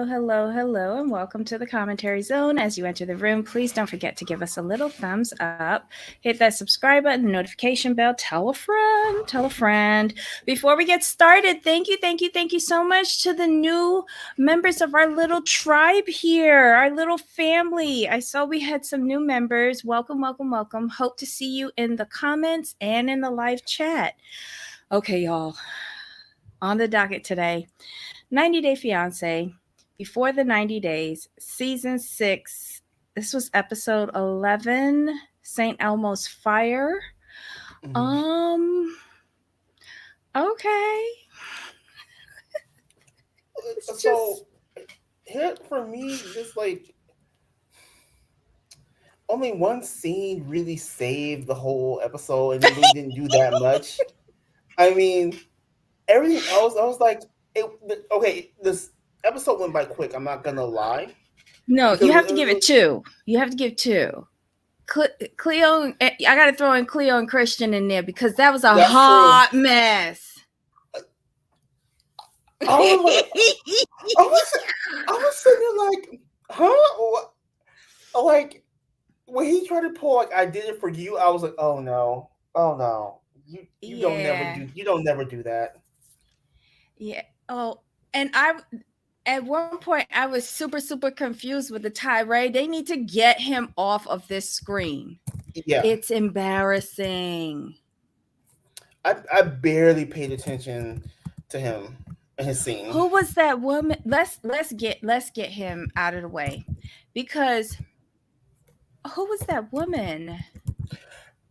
hello, and welcome to the commentary zone. As you enter the room, please don't forget to give us a little thumbs up, hit that subscribe button, the notification bell, tell a friend. Before we get started, thank you so much to the new members of our little tribe here, our little family. I saw we had some new members. Welcome. Hope to see you in the comments and in the live chat. Okay, y'all, on the docket today, 90 Day Fiancé, Before the 90 Days, Season 6. This was episode 11, St. Elmo's Fire. Okay. So, here for me, just like only one scene really saved the whole episode, and it really didn't do that much. I mean, everything else, I was like, okay, this episode went by quick. I'm not gonna lie. No, you have to give it two. You have to give two. Cleo, I gotta throw in Cleo and Christian in there because that was a hot mess. I was sitting there like, huh? Like when he tried to pull like I did it for you, I was like, oh no, you don't never do that. Yeah. Oh, and at one point I was super confused with the Tyrae. They need to get him off of this screen. Yeah, it's embarrassing. I barely paid attention to him and his scene. Who was that woman? Let's get him out of the way, because who was that woman?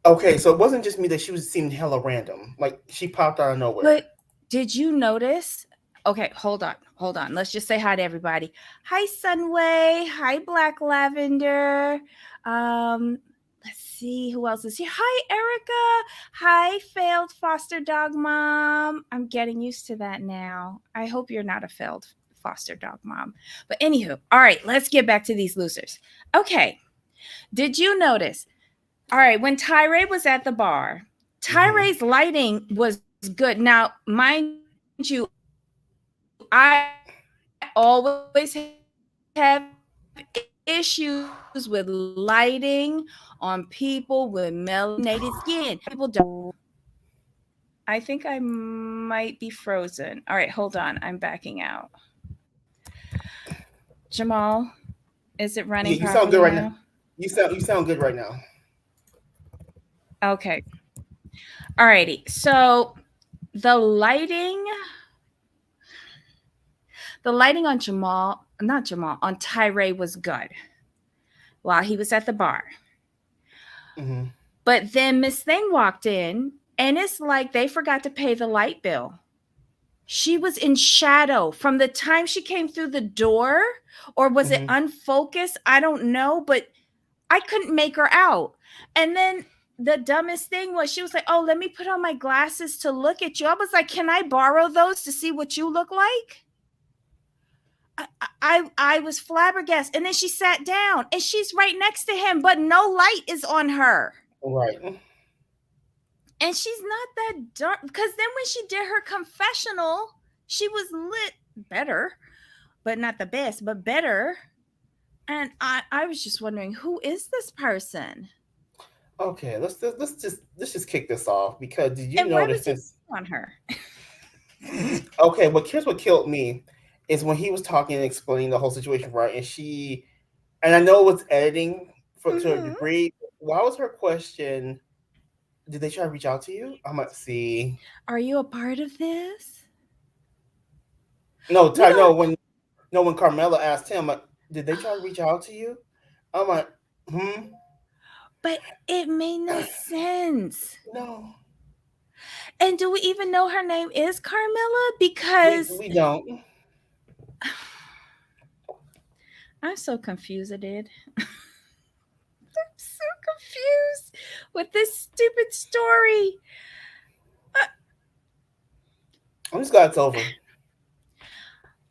Okay, so it wasn't just me that she seemed hella random. Like she popped out of nowhere. But did you notice? Okay, hold on. Let's just say hi to everybody. Hi, Sunway. Hi, Black Lavender. Let's see who else is here. Hi, Erica. Hi, failed foster dog mom. I'm getting used to that now. I hope you're not a failed foster dog mom. But anywho, all right, let's get back to these losers. Okay, did you notice? All right, when Tyrae was at the bar, Tyrae's lighting was good. Now, mind you, I always have issues with lighting on people with melanated skin. People don't. I think I might be frozen. All right, hold on. I'm backing out. Jamal, is it running? Yeah, you sound good right now. You sound good right now. Okay. Alrighty. So the lighting on on Tyrae was good while he was at the bar. But then Miss Thing walked in, and it's like they forgot to pay the light bill. She was in shadow from the time she came through the door, or was it unfocused? I don't know, but I couldn't make her out. And then the dumbest thing was she was like, oh, let me put on my glasses to look at you. I was like, can I borrow those to see what you look like? I was flabbergasted. And then she sat down, and she's right next to him, but no light is on her. Right. And she's not that dark, because then when she did her confessional, she was lit better, but not the best, but better. And I was just wondering, who is this person? Okay, let's just kick this off, because did you notice this on her? Okay, well, here's what killed me is when he was talking and explaining the whole situation, right? And I know it was editing to a degree. Why was her question? Did they try to reach out to you? I'm like, see. Are you a part of this? No. When Carmela asked him, like, did they try to reach out to you? I'm like, But it made no sense. No. And do we even know her name is Carmela? Because we don't. I'm so confused, I'm so confused with this stupid story. I'm just glad it's over.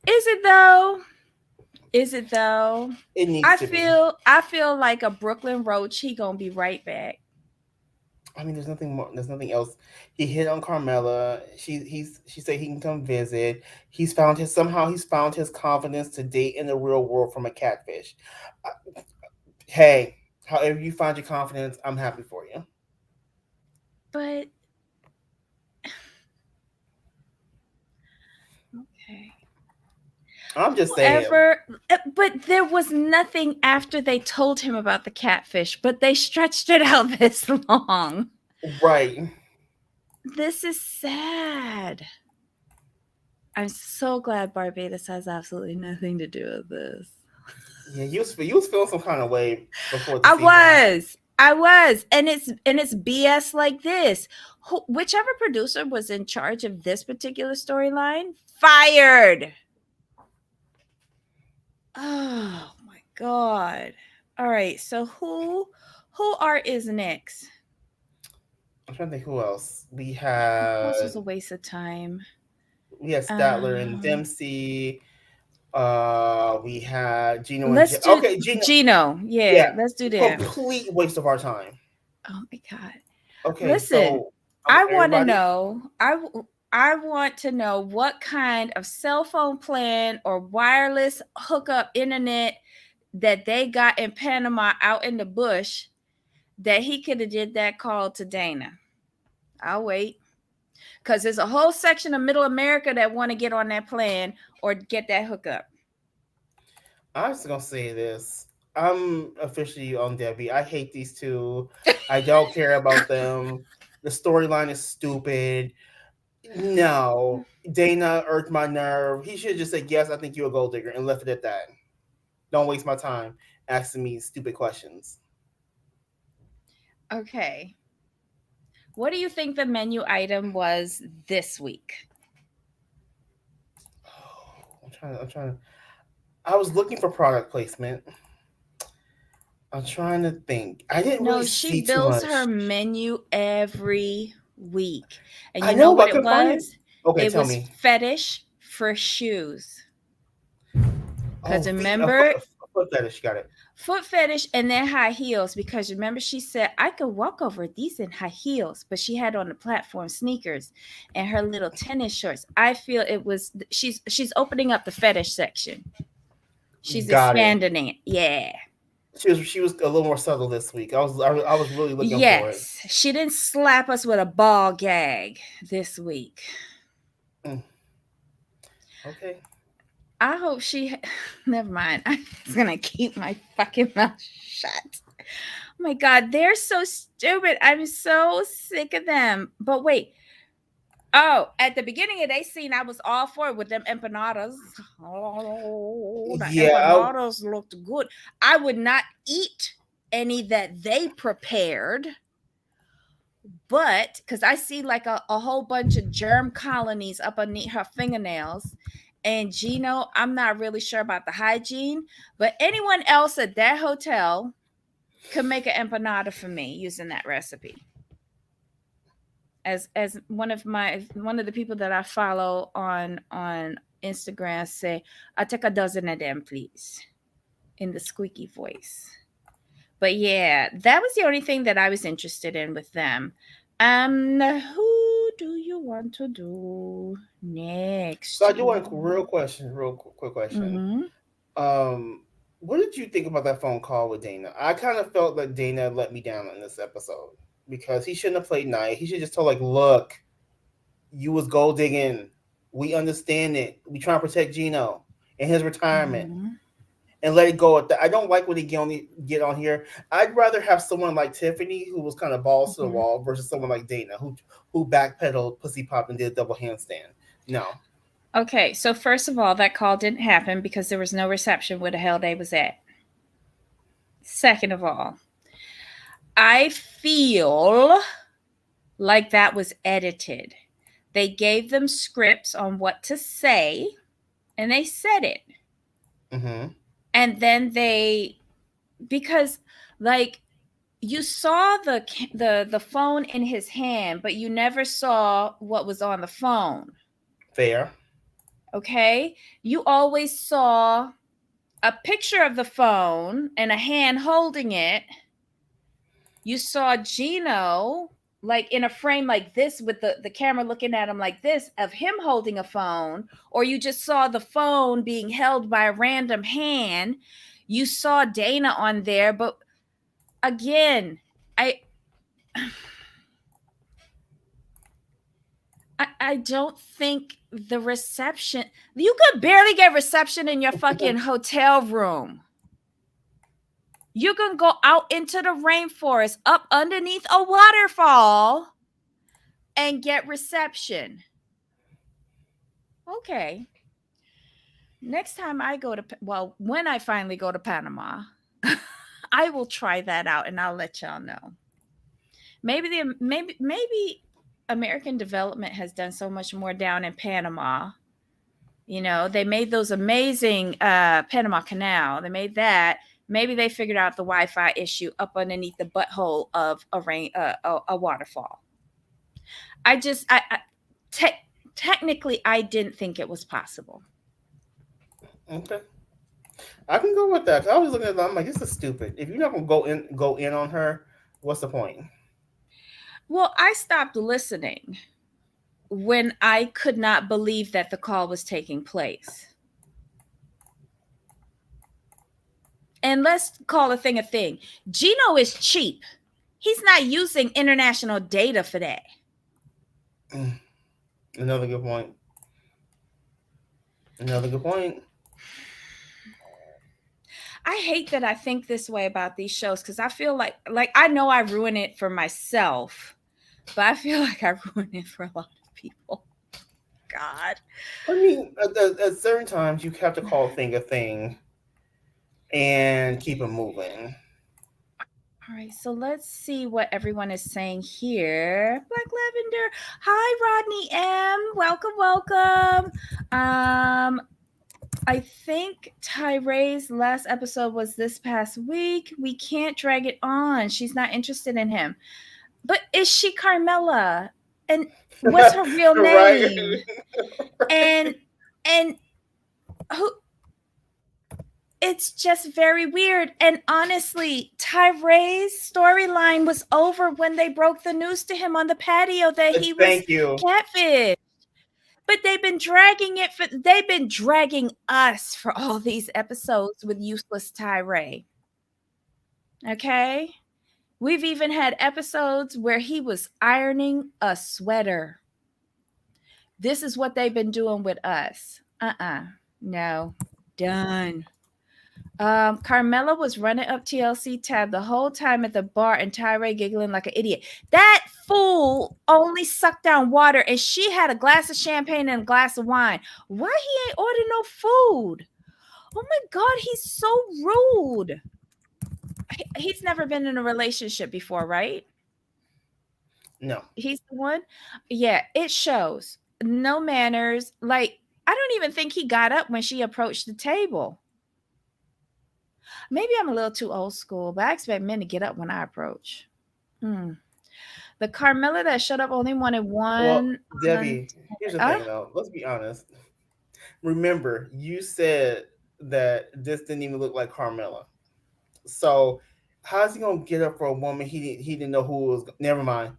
Is it though? It needs to be. I feel like a Brooklyn Roach. He gonna be right back. I mean, there's nothing more. There's nothing else. He hit on Carmela. She said he can come visit. He's found his confidence to date in the real world from a catfish. Uh, Hey, however you find your confidence, I'm happy for you. But okay. I'm just saying. However, but there was nothing after they told him about the catfish, but they stretched it out this long. Right. This is sad. I'm so glad Barbados has absolutely nothing to do with this. Yeah, you was feeling some kind of way before the I season. was. I was. And it's BS like this. Whichever producer was in charge of this particular storyline fired. Oh my god. All right. So who art is next? I'm trying to think who else. This was a waste of time. We had Statler and Dempsey. We had Gino and Let's do Gino. Gino. Yeah, Yeah, let's do that. complete waste of our time. Oh my god. Okay, Listen, so I want to everybody. know. I want to know what kind of cell phone plan or wireless hookup internet that they got in Panama out in the bush that he could have did that call to Dana. I'll wait. Because there's a whole section of middle America that want to get on that plan or get that hookup. I'm just gonna say this. I'm officially on Debbie. I hate these two. I don't care about them. The storyline is stupid. No, Dana irked my nerve. He should have just said, "Yes, I think you're a gold digger," and left it at that. Don't waste my time asking me stupid questions. Okay. What do you think the menu item was this week? I'm trying to. I was looking for product placement. I'm trying to think. I didn't No, really she see too builds much. her menu every week. And I you know know, what but I it couldn't find it. was? Okay, It tell was me. fetish for shoes. Oh, Because remember, a foot fetish. Got it. foot fetish and then high heels. Because remember, she said, I could walk over these in high heels, but she had on the platform sneakers and her little tennis shorts. I feel it was, she's opening up the fetish section. She's Got it. expanding it. Yeah. She was a little more subtle this week. I was really looking for it. Yes. She didn't slap us with a ball gag this week. Mm. Okay. I hope she. Never mind. I'm just gonna keep my fucking mouth shut. Oh my god, they're so stupid. I'm so sick of them. But wait. Oh, at the beginning of that scene, I was all for it with them empanadas. Oh, the Yeah. empanadas looked good. I would not eat any that they prepared, but because I see like a whole bunch of germ colonies up underneath her fingernails. And Gino, I'm not really sure about the hygiene, but anyone else at that hotel could make an empanada for me using that recipe. As one of the people that I follow on Instagram say, I'll take a dozen of them, please, in the squeaky voice. But yeah, that was the only thing that I was interested in with them. Who do you want to do next? So I do want a real quick question. Mm-hmm. What did you think about that phone call with Dana? I kind of felt like Dana let me down in this episode because he shouldn't have played nice. He should just told like, look, you was gold digging. We understand it. We trying to protect Gino and his retirement. Mm-hmm. And let it go at that. I don't like when they get on here. I'd rather have someone like Tiffany who was kind of balls to the wall versus someone like Dana who backpedaled, pussy pop, and did a double handstand. No. Okay, so first of all, that call didn't happen because there was no reception where the hell they was at. Second of all, I feel like that was edited. They gave them scripts on what to say, and they said it. Mm-hmm. And then because like you saw the phone in his hand, but you never saw what was on the phone. Fair. Okay, you always saw a picture of the phone and a hand holding it. You saw Gino like in a frame like this with the camera looking at him like this of him holding a phone, or you just saw the phone being held by a random hand. You saw Dana on there, but again, I don't think the reception, you could barely get reception in your fucking hotel room. You can go out into the rainforest up underneath a waterfall and get reception. Okay. Next time I go to, well, when I finally go to Panama, I will try that out and I'll let y'all know. Maybe American development has done so much more down in Panama. You know, they made those amazing Panama Canal. They made that. Maybe they figured out the Wi-Fi issue up underneath the butthole of a waterfall. Technically, I didn't think it was possible. Okay, I can go with that. I was looking at that. I'm like, this is stupid. If you're not gonna go in on her, what's the point? Well, I stopped listening when I could not believe that the call was taking place. And let's call a thing a thing. Gino is cheap. He's not using international data for that. Another good point. I hate that I think this way about these shows because I feel like I know I ruin it for myself, but I feel like I ruin it for a lot of people. God. I mean, at certain times you have to call a thing and keep it moving. All right, so let's see what everyone is saying here. Black Lavender. Hi, Rodney M. Welcome. I think Tyrae's last episode was this past week. We can't drag it on. She's not interested in him. But is she Carmela? And what's her real name? Right. And who? It's just very weird. And honestly, Tyrae's storyline was over when they broke the news to him on the patio that he was catfish. But they've been dragging us for all these episodes with useless Tyrae. Okay? We've even had episodes where he was ironing a sweater. This is what they've been doing with us. No. Done. Carmela was running up TLC tab the whole time at the bar and Tyrae giggling like an idiot. That fool only sucked down water and she had a glass of champagne and a glass of wine. Why he ain't ordered no food? Oh my God, he's so rude. He's never been in a relationship before, right? No. He's the one? Yeah, it shows. No manners. Like, I don't even think he got up when she approached the table. Maybe I'm a little too old school, but I expect men to get up when I approach. The Carmela that showed up only wanted one. Well, Debbie, here's the thing, though. Let's be honest. Remember, you said that this didn't even look like Carmela. So how's he gonna get up for a woman he didn't know who was? Never mind.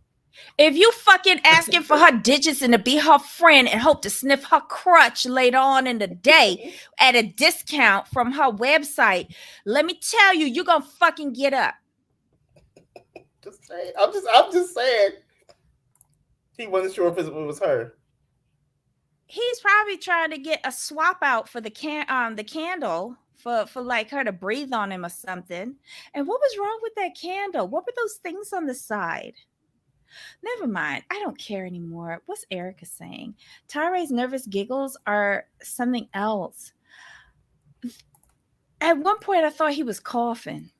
If you fucking asking for her digits and to be her friend and hope to sniff her crutch later on in the day at a discount from her website, let me tell you, you're gonna fucking get up. Just saying. I'm just saying. He wasn't sure if it was her. He's probably trying to get a swap out for the candle for like her to breathe on him or something. And what was wrong with that candle? What were those things on the side? Never mind. I don't care anymore. What's Erica saying? Tyrae's nervous giggles are something else. At one point, I thought he was coughing.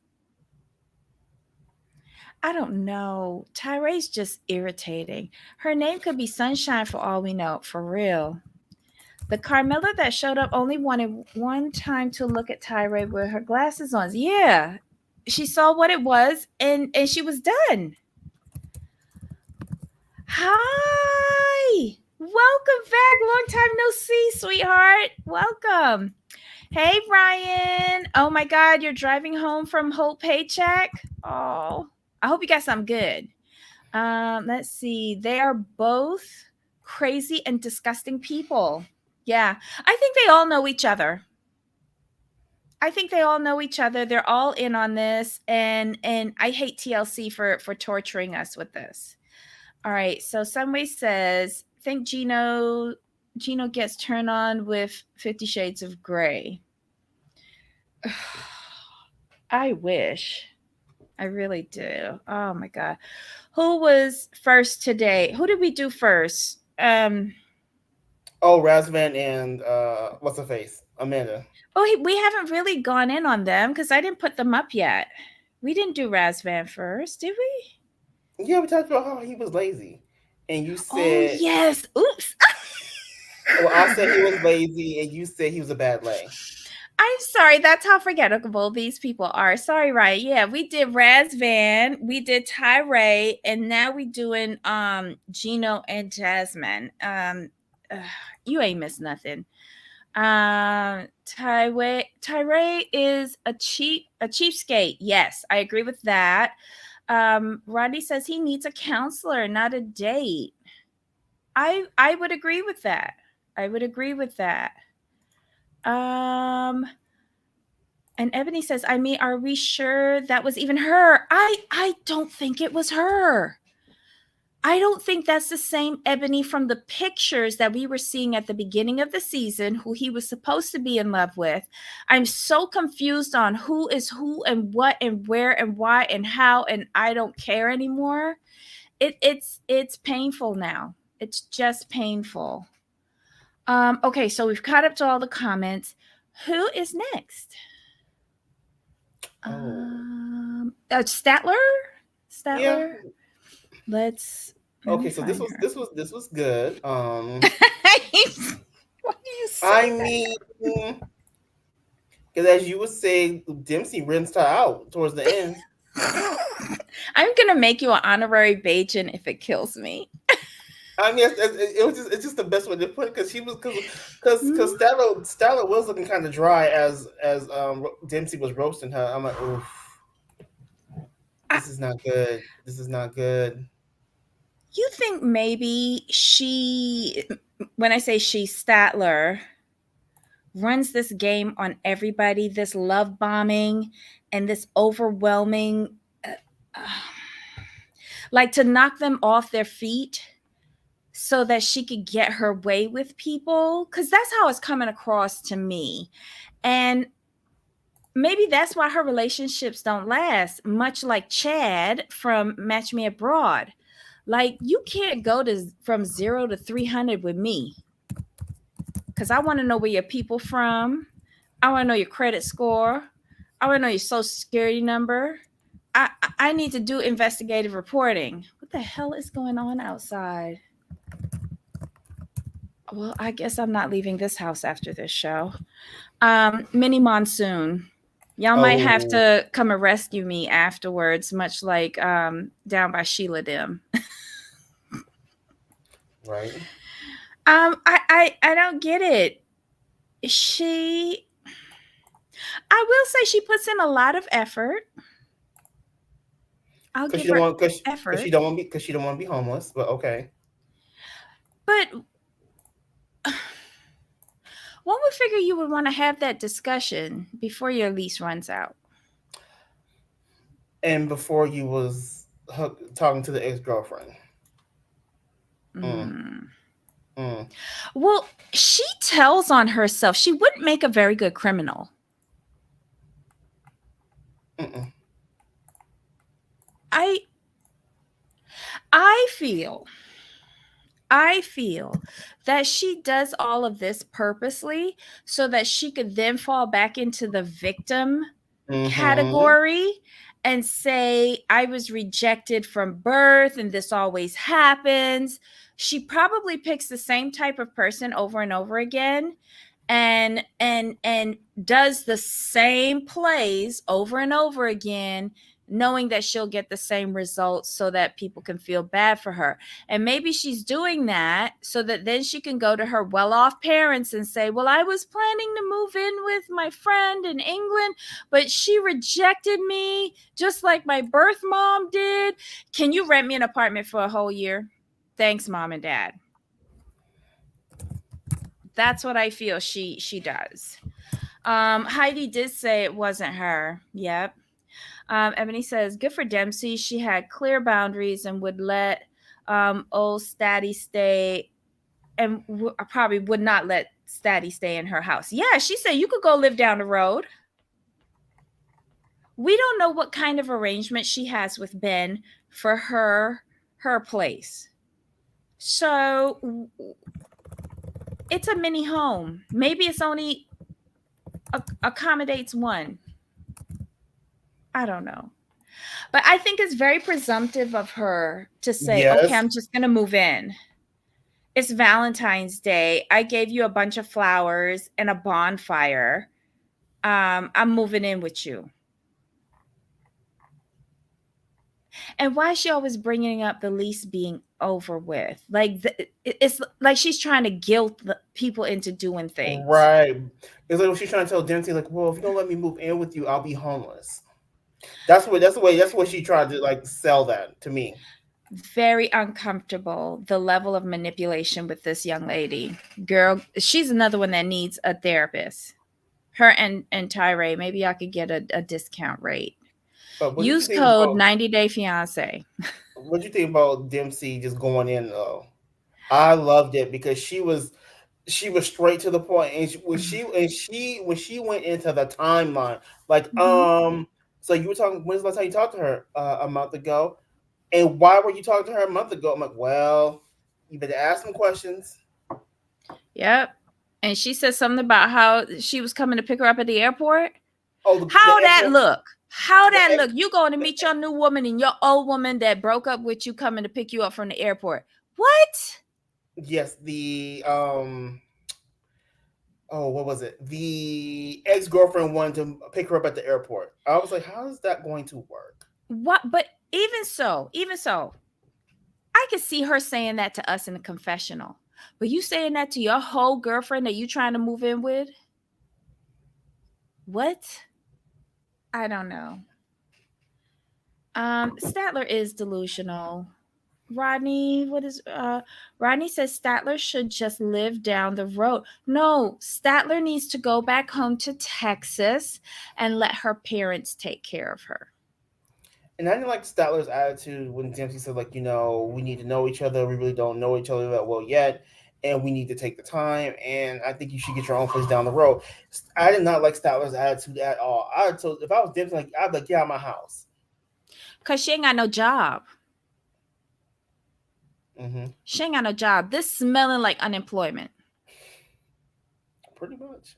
I don't know. Tyrae's just irritating. Her name could be Sunshine for all we know. For real. The Carmela that showed up only wanted one time to look at Tyrae with her glasses on. Yeah. She saw what it was and she was done. Hi, welcome back. Long time no see, sweetheart. Welcome. Hey, Ryan. Oh my God, you're driving home from Hope Paycheck. Oh, I hope you got something good. Let's see. They are both crazy and disgusting people. Yeah. I think they all know each other. They're all in on this, and I hate TLC for torturing us with this. All right. So Sunway says, think Gino gets turned on with 50 Shades of Grey. I wish. I really do. Oh my god. Who was first today? Who did we do first? Oh, Razvan and what's her face? Amanda. Oh, we haven't really gone in on them because I didn't put them up yet. We didn't do Razvan first, did we? Yeah, we talked about how he was lazy. And you Oh said, yes. Oops. well, I said he was lazy, and you said he was a bad lay. I'm sorry. That's how forgettable these people are. Sorry, right? Yeah, we did Razvan, we did Tyrae, and now we doing Gino and Jasmine. You ain't missed nothing. Tyrae is a cheapskate. Yes, I agree with that. Rodney says he needs a counselor, not a date. I would agree with that. I would agree with that. And Ebony says, I mean, are we sure that was even her? I don't think it was her. I don't think that's the same Ebony from the pictures that we were seeing at the beginning of the season, who he was supposed to be in love with. I'm so confused on who is who and what and where and why and how, and I don't care anymore. It's painful now. It's just painful. Okay, so we've caught up to all the comments. Who is next? Statler. Yeah. Let Okay, so this was good. What do you say? I mean, because as you would say, Dempsey rinsed her out towards the end. I'm gonna make you an honorary Bajan if it kills me. I mean, it's just the best way to put it, because Statler was looking kind of dry as Dempsey was roasting her. I'm like, oof, this is not good. This is not good. You think maybe when I say she, Statler, runs this game on everybody, this love bombing and this overwhelming, like to knock them off their feet so that she could get her way with people? Because that's how it's coming across to me. And maybe that's why her relationships don't last, much like Chad from Match Me Abroad. Like, you can't go from 0 to 300 with me, because I want to know where your people from. I want to know your credit score. I want to know your social security number. I need to do investigative reporting. What the hell is going on outside? Well, I guess I'm not leaving this house after this show. Mini monsoon. Y'all might have to come and rescue me afterwards, much like down by Sheila them. Right. I don't get it. I will say she puts in a lot of effort. I'll give her effort. Because she don't want to be homeless, but okay. But one would figure you would want to have that discussion before your lease runs out. And before you was talking to the ex-girlfriend. Well, she tells on herself. She wouldn't make a very good criminal. I feel that she does all of this purposely so that she could then fall back into the victim category and say, I was rejected from birth and this always happens. She probably picks the same type of person over and over again and does the same plays over and over again knowing that she'll get the same results so that people can feel bad for her. And maybe she's doing that so that then she can go to her well-off parents and say, well, I was planning to move in with my friend in England, but she rejected me just like my birth mom did. Can you rent me an apartment for a whole year? Thanks, mom and dad. That's what I feel she does. Heidi did say it wasn't her. Yep. Ebony says, good for Dempsey. She had clear boundaries and would let old Statty stay, and probably would not let Statty stay in her house. Yeah, she said you could go live down the road. We don't know what kind of arrangement she has with Ben for her place. So it's a mini home. Maybe it's only accommodates one. I don't know. But I think it's very presumptive of her to say, Yes. okay, I'm just going to move in. It's Valentine's Day. I gave you a bunch of flowers and a bonfire. I'm moving in with you. And why is she always bringing up the lease being over with? Like, it's like she's trying to guilt the people into doing things. Right. It's like she's trying to tell Dempsey, like, well, if you don't let me move in with you, I'll be homeless. That's what she tried to like sell that to me. Very uncomfortable, the level of manipulation with this young lady. Girl, she's another one that needs a therapist. Her and Tyrae, maybe I could get a discount rate. Use code 90-day fiance. What do you think about Dempsey just going in though? I loved it because she was straight to the point, and when she went into the timeline, like so you were talking. When's the last time you talked to her? A month ago. And why were you talking to her a month ago? I'm like, well, you better ask some questions. Yep. And she said something about how she was coming to pick her up at the airport. Oh, how that look? How that look? You going to meet your new woman and your old woman that broke up with you coming to pick you up from the airport. What? Yes, the what was it? The ex-girlfriend wanted to pick her up at the airport. I was like, how is that going to work? What? But even so, I could see her saying that to us in the confessional. But you saying that to your whole girlfriend that you trying to move in with? What? I don't know. Statler is delusional. Rodney says Statler should just live down the road. No, Statler needs to go back home to Texas and let her parents take care of her. And I didn't like Statler's attitude when Dempsey said, like, we need to know each other. We really don't know each other that well yet, and we need to take the time. And I think you should get your own place down the road. I did not like Statler's attitude at all. If I was Dempsey, I'd be like, get out of my house. Because she ain't got no job. Mm-hmm. She ain't got no job. This smelling like unemployment. Pretty much.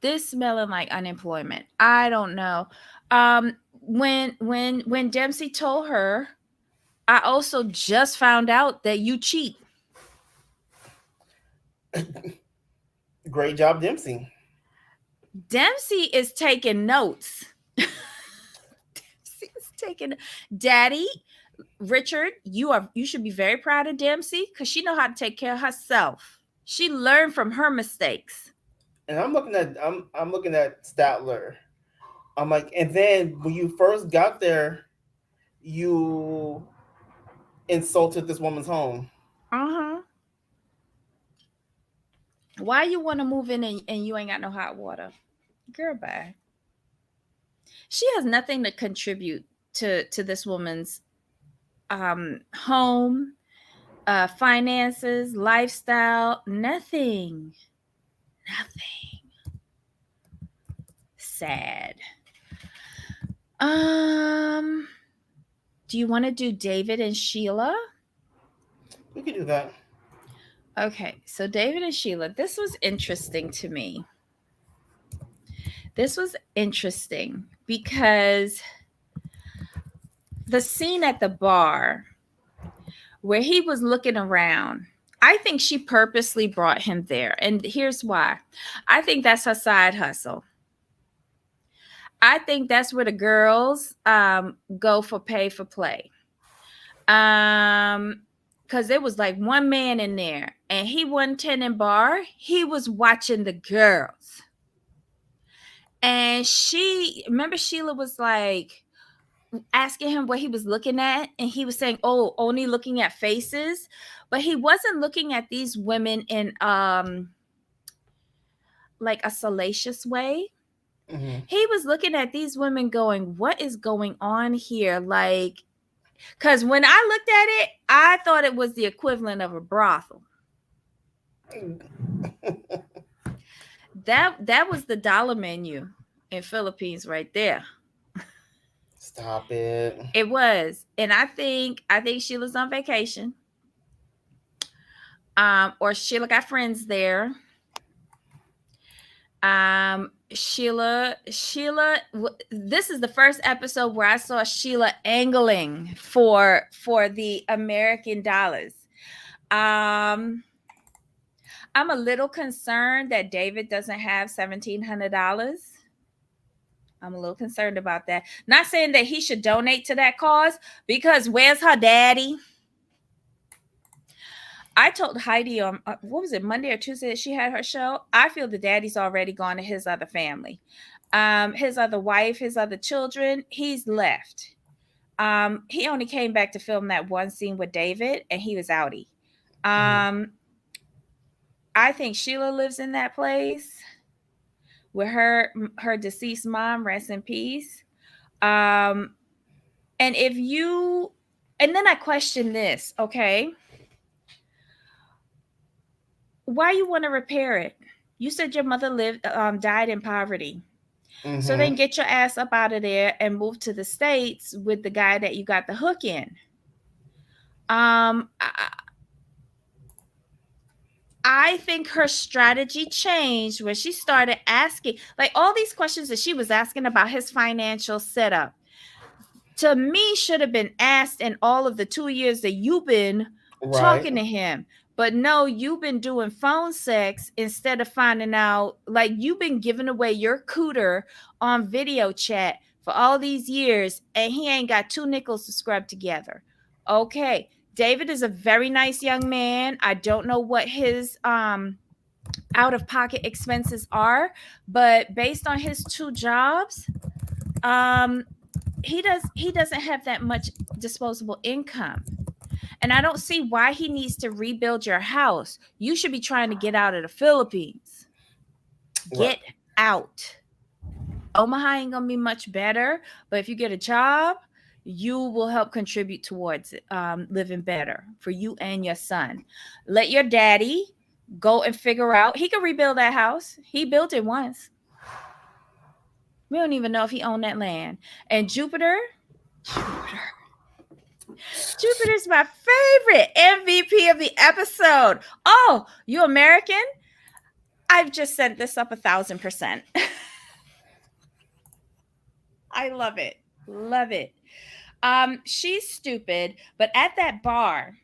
This smelling like unemployment. I don't know. When Dempsey told her, I also just found out that you cheat. Great job, Dempsey. Dempsey is taking notes. Dempsey is taking. Daddy, Richard, you should be very proud of Dempsey because she know how to take care of herself. She learned from her mistakes. And I'm looking at Statler. I'm like, and then when you first got there, you insulted this woman's home. Why you want to move in and you ain't got no hot water? Girl, bye. She has nothing to contribute to this woman's home, finances, lifestyle, nothing. Sad. Do you want to do David and Sheila? We can do that. Okay, so David and Sheila, this was interesting to me. This was interesting because the scene at the bar where he was looking around, I think she purposely brought him there. And here's why. I think that's her side hustle. I think that's where the girls go for pay for play. Because there was like one man in there and he wasn't tending bar, he was watching the girls. And remember Sheila was like asking him what he was looking at, and he was saying, "Oh, only looking at faces," but he wasn't looking at these women in like a salacious way. Mm-hmm. He was looking at these women going, "What is going on here?" Like, because when I looked at it, I thought it was the equivalent of a brothel. That was the dollar menu in Philippines right there. Stop it. It was. And I think Sheila's on vacation. Or Sheila got friends there. Sheila, this is the first episode where I saw Sheila angling for the American dollars. I'm a little concerned that David doesn't have $1,700. I'm a little concerned about that. Not saying that he should donate to that cause, because where's her daddy? I told Heidi on what was it, Monday or Tuesday, that she had her show. I feel the daddy's already gone to his other family, his other wife, his other children. He's left. He only came back to film that one scene with David, and he was outie. I think Sheila lives in that place with her deceased mom, rest in peace. And then I question this, okay? Why you want to repair it? You said your mother died in poverty. Mm-hmm. So then get your ass up out of there and move to the States with the guy that you got the hook in. I think her strategy changed when she started asking, like, all these questions that she was asking about his financial setup, to me, should have been asked in all of the 2 years that you've been talking to him. But no, you've been doing phone sex instead of finding out. Like, you've been giving away your cooter on video chat for all these years, and he ain't got 2 nickels to scrub together. Okay, David is a very nice young man. I don't know what his out-of-pocket expenses are, but based on his 2 jobs, he doesn't have that much disposable income. And I don't see why he needs to rebuild your house. You should be trying to get out of the Philippines. Get out. Omaha ain't gonna be much better, but if you get a job, you will help contribute towards living better for you and your son. Let your daddy go and figure out. He can rebuild that house. He built it once. We don't even know if he owned that land. And Jupiter's my favorite MVP of the episode. Oh, you American? I've just sent this up 1,000%. I love it. Love it. She's stupid, but at that bar,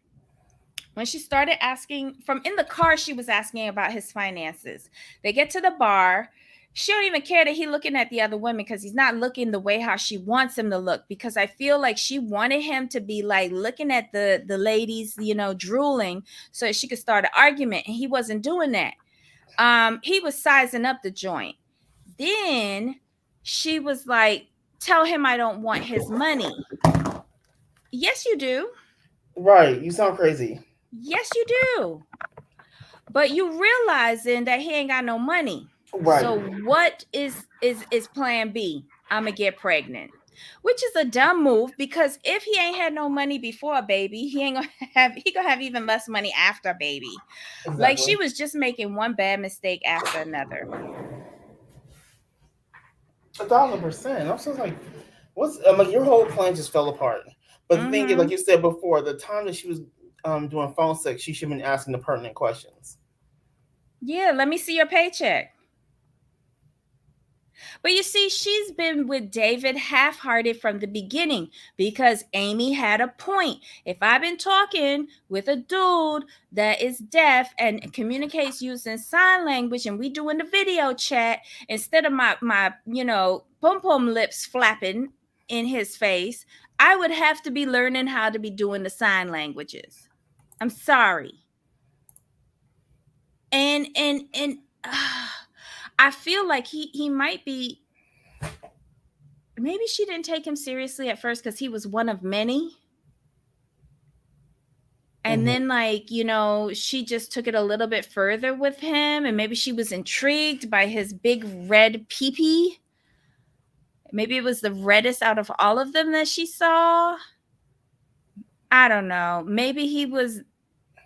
when she started asking from in the car, she was asking about his finances. They get to the bar. She don't even care that he's looking at the other women, because he's not looking the way how she wants him to look, because I feel like she wanted him to be like looking at the ladies, drooling, so that she could start an argument, and he wasn't doing that. He was sizing up the joint. Then she was like, tell him I don't want his money. Yes, you do. Right. You sound crazy. Yes, you do. But you realizing that he ain't got no money. Right. So what is plan B? I'm gonna get pregnant, which is a dumb move, because if he ain't had no money before a baby, he gonna have even less money after a baby. Exactly. Like, she was just making one bad mistake after another. 1,000%. I'm just like, your whole plan just fell apart. But the thing is, like you said before, the time that she was doing phone sex, she should have been asking the pertinent questions. Yeah, let me see your paycheck. But you see, she's been with David half-hearted from the beginning because Amy had a point. If I've been talking with a dude that is deaf and communicates using sign language and we doing the video chat, instead of my pom-pom lips flapping in his face, I would have to be learning how to be doing the sign languages. I'm sorry. And I feel like he might be, maybe she didn't take him seriously at first because he was one of many. And then, like, she just took it a little bit further with him, and maybe she was intrigued by his big red peepee. Maybe it was the reddest out of all of them that she saw. I don't know. Maybe he was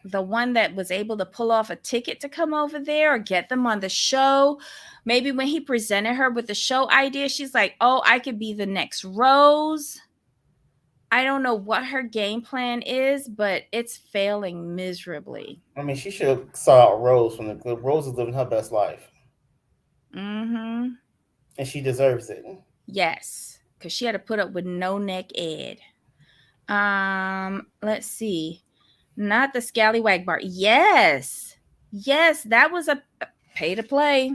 the one that was able to pull off a ticket to come over there or get them on the show. Maybe when he presented her with the show idea, she's like, oh, I could be the next Rose. I don't know what her game plan is, but it's failing miserably. I mean, she should have saw out Rose from the Rose is living her best life. Mm-hmm. And she deserves it. Yes, because she had to put up with no neck Ed. Let's see. Not the scallywag bar. Yes, that was a pay to play.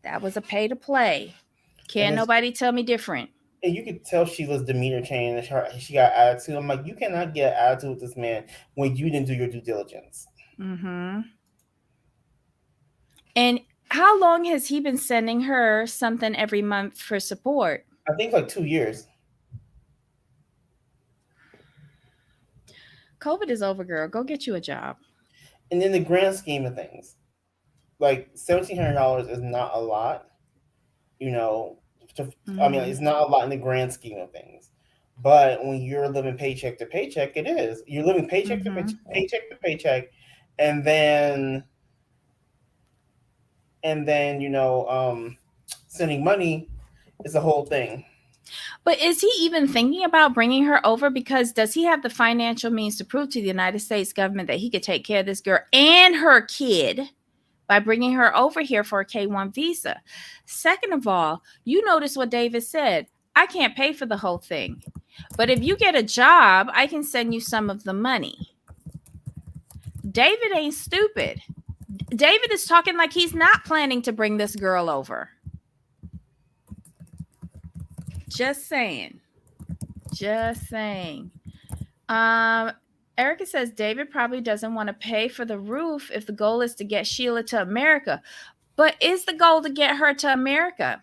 That was a pay to play. Can't nobody tell me different. And you could tell Sheila's demeanor changed. She got attitude. I'm like, you cannot get attitude with this man when you didn't do your due diligence. Mm-hmm. And how long has he been sending her something every month for support? I think like 2 years. COVID is over, girl. Go get you a job. And in the grand scheme of things, like $1,700 is not a lot. I mean, it's not a lot in the grand scheme of things. But when you're living paycheck to paycheck, it is. You're living paycheck to paycheck, and then sending money is a whole thing. But is he even thinking about bringing her over? Because does he have the financial means to prove to the United States government that he could take care of this girl and her kid by bringing her over here for a K-1 visa? Second of all, you notice what David said. I can't pay for the whole thing. But if you get a job, I can send you some of the money. David ain't stupid. David is talking like he's not planning to bring this girl over. Just saying. Erica says David probably doesn't want to pay for the roof if the goal is to get Sheila to America. But is the goal to get her to America?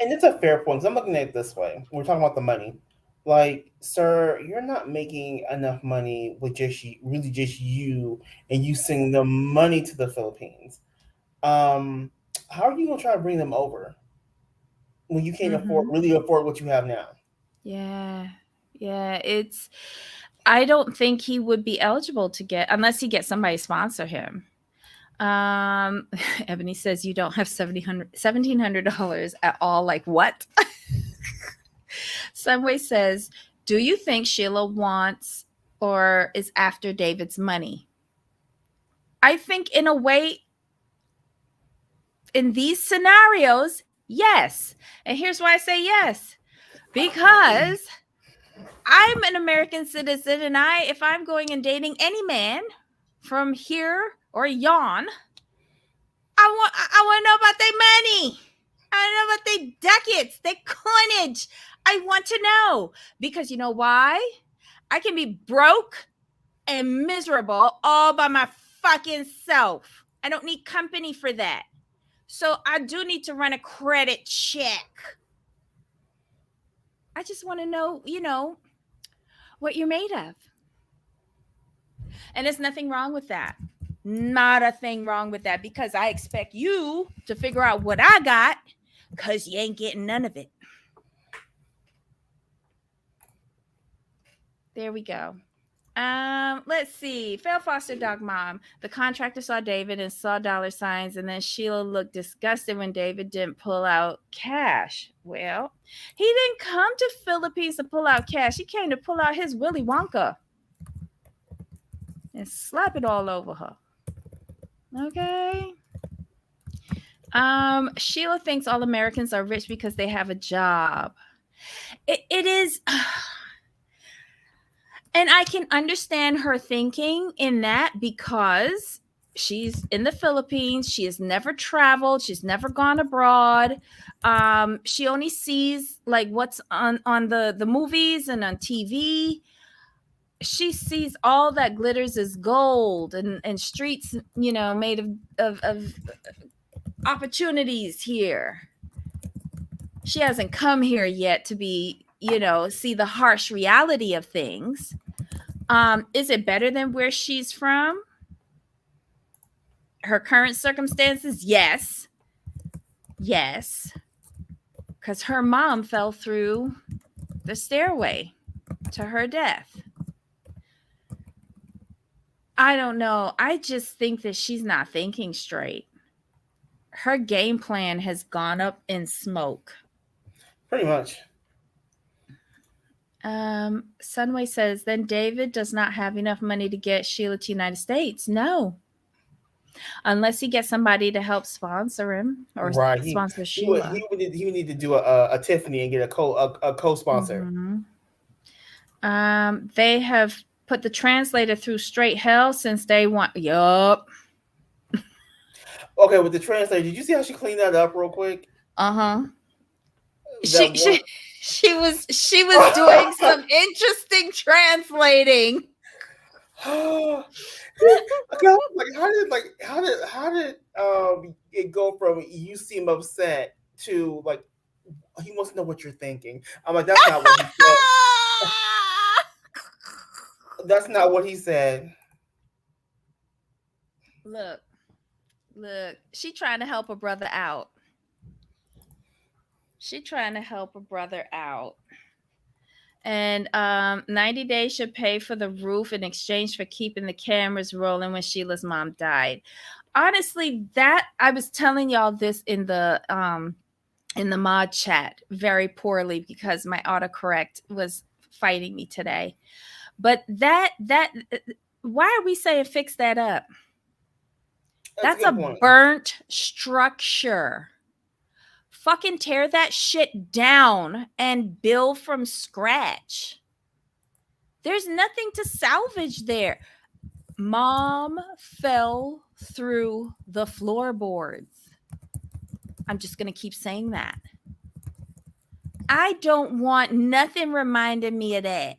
And it's a fair point. I'm looking at it this way. We're talking about the money. Like, sir, you're not making enough money with just you and you sending the money to the Philippines. How are you gonna try to bring them over when you can't afford what you have now? Yeah, it's, I don't think he would be eligible to get, unless he gets somebody to sponsor him. Ebony says you don't have $1,700 at all. Like what? Sunway says, do you think Sheila wants or is after David's money? I think in a way, in these scenarios, yes. And here's why I say yes. Because I'm an American citizen, and if I'm going and dating any man from here or yon, I want to know about their money. I want to know about their ducats, their coinage. I want to know, because you know why? I can be broke and miserable all by my fucking self. I don't need company for that. So I do need to run a credit check. I just want to know, what you're made of. And there's nothing wrong with that. Not a thing wrong with that, because I expect you to figure out what I got, because you ain't getting none of it. There we go. Let's see. Fail foster dog mom. The contractor saw David and saw dollar signs, and then Sheila looked disgusted when David didn't pull out cash. Well, he didn't come to Philippines to pull out cash. He came to pull out his Willy Wonka and slap it all over her. Okay. Sheila thinks all Americans are rich because they have a job. It is, and I can understand her thinking in that because she's in the Philippines. She has never traveled. She's never gone abroad. She only sees like what's on the movies and on TV. She sees all that glitters as gold and streets, made of opportunities here. She hasn't come here yet to be, see the harsh reality of things. Is it better than where she's from? Her current circumstances? Yes. Yes. Because her mom fell through the stairway to her death. I don't know. I just think that she's not thinking straight. Her game plan has gone up in smoke. Pretty much. Sunway says, then David does not have enough money to get Sheila to the United States. No. Unless he gets somebody to help sponsor him or sponsor Sheila. He would need to do a Tiffany and get a co-sponsor. Mm-hmm. They have put the translator through straight hell since day one. Yup. Okay, with the translator, did you see how she cleaned that up real quick? Uh-huh. She was doing some interesting translating. Like how did it go from you seem upset to like he wants to know what you're thinking? I'm like, that's not what he said. That's not what he said. Look, she trying to help her brother out. And 90 Days should pay for the roof in exchange for keeping the cameras rolling when Sheila's mom died. Honestly, that I was telling y'all this in the mod chat very poorly because my autocorrect was fighting me today. But that why are we saying fix that up? That's a burnt structure. Fucking tear that shit down and build from scratch. There's nothing to salvage there. Mom fell through the floorboards. I'm just going to keep saying that. I don't want nothing reminding me of that.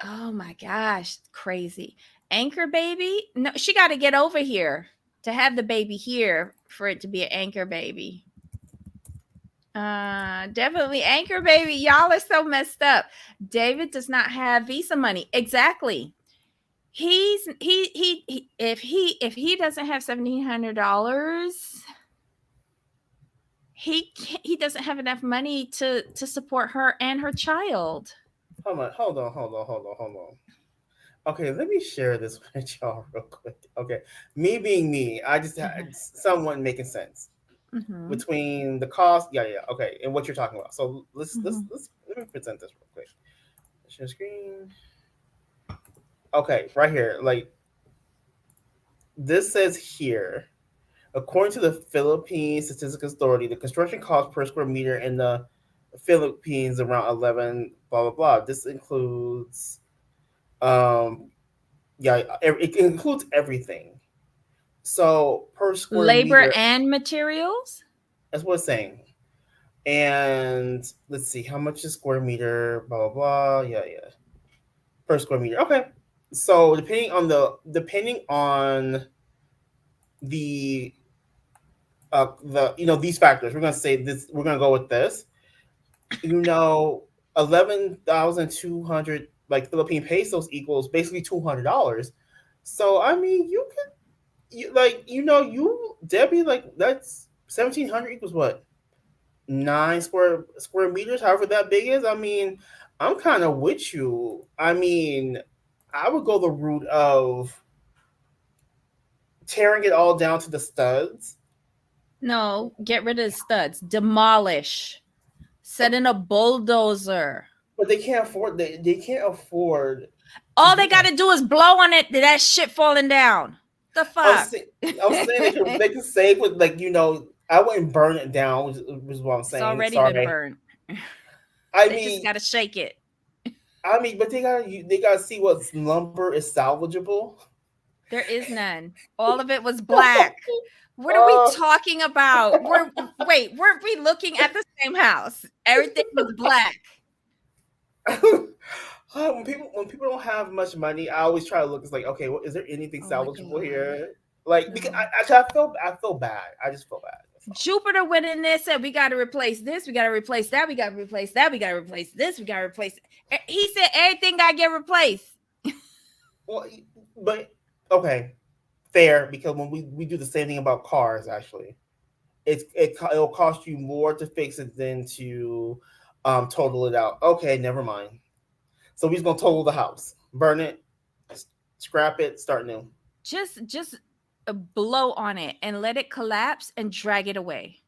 Oh my gosh, crazy. Anchor baby? No, she got to get over here to have the baby here for it to be an anchor baby. Definitely anchor baby. Y'all are so messed up. David does not have visa money. Exactly. If he doesn't have $1,700, he doesn't have enough money to support her and her child. Hold on. Okay, let me share this with y'all real quick. Okay, me being me, I just had someone making sense between the cost. Yeah. Okay, and what you're talking about. So let's let me present this real quick. Share screen. Okay, right here. Like this says here, according to the Philippine Statistics Authority, the construction cost per square meter in the Philippines around 11. Blah blah blah. This includes. It includes everything. So per square labor meter, and materials. That's what it's saying. And let's see how much is square meter. Blah blah blah. Yeah. Per square meter. Okay. So depending on the these factors, we're gonna say this. We're gonna go with this. 11,200 like Philippine pesos equals basically $200. So I mean, Debbie, like that's 1,700 equals what? 9 square meters, however that big is. I mean, I'm kind of with you. I mean, I would go the route of tearing it all down to the studs. No, get rid of the studs. Demolish. Set in a bulldozer. But they can't afford. They can't afford. All they got to do is blow on it. That shit falling down. The I'm fuck? saying, they can save with like I wouldn't burn it down, which is what I'm It's saying. already been Sorry. burned. I They just mean, gotta shake it. but they gotta see what lumber is salvageable. There is none. All of it was black. What are we uh, talking about? Weren't we looking at the same house? Everything was black. when people don't have much money, I always try to look. It's like, okay, is there anything Oh my salvageable god. here? Like, because No. I feel bad. I just feel bad. That's all. Jupiter went in there, said, we got to replace this, we got to replace that, we got to replace that, we got to replace this, we got to replace. He said everything got to get replaced. Well, but okay, fair, because when we do the same thing about cars, actually, it'll cost you more to fix it than to total it out. Okay, never mind. So we're just gonna total the house, burn it, scrap it, start new. Just blow on it and let it collapse and drag it away.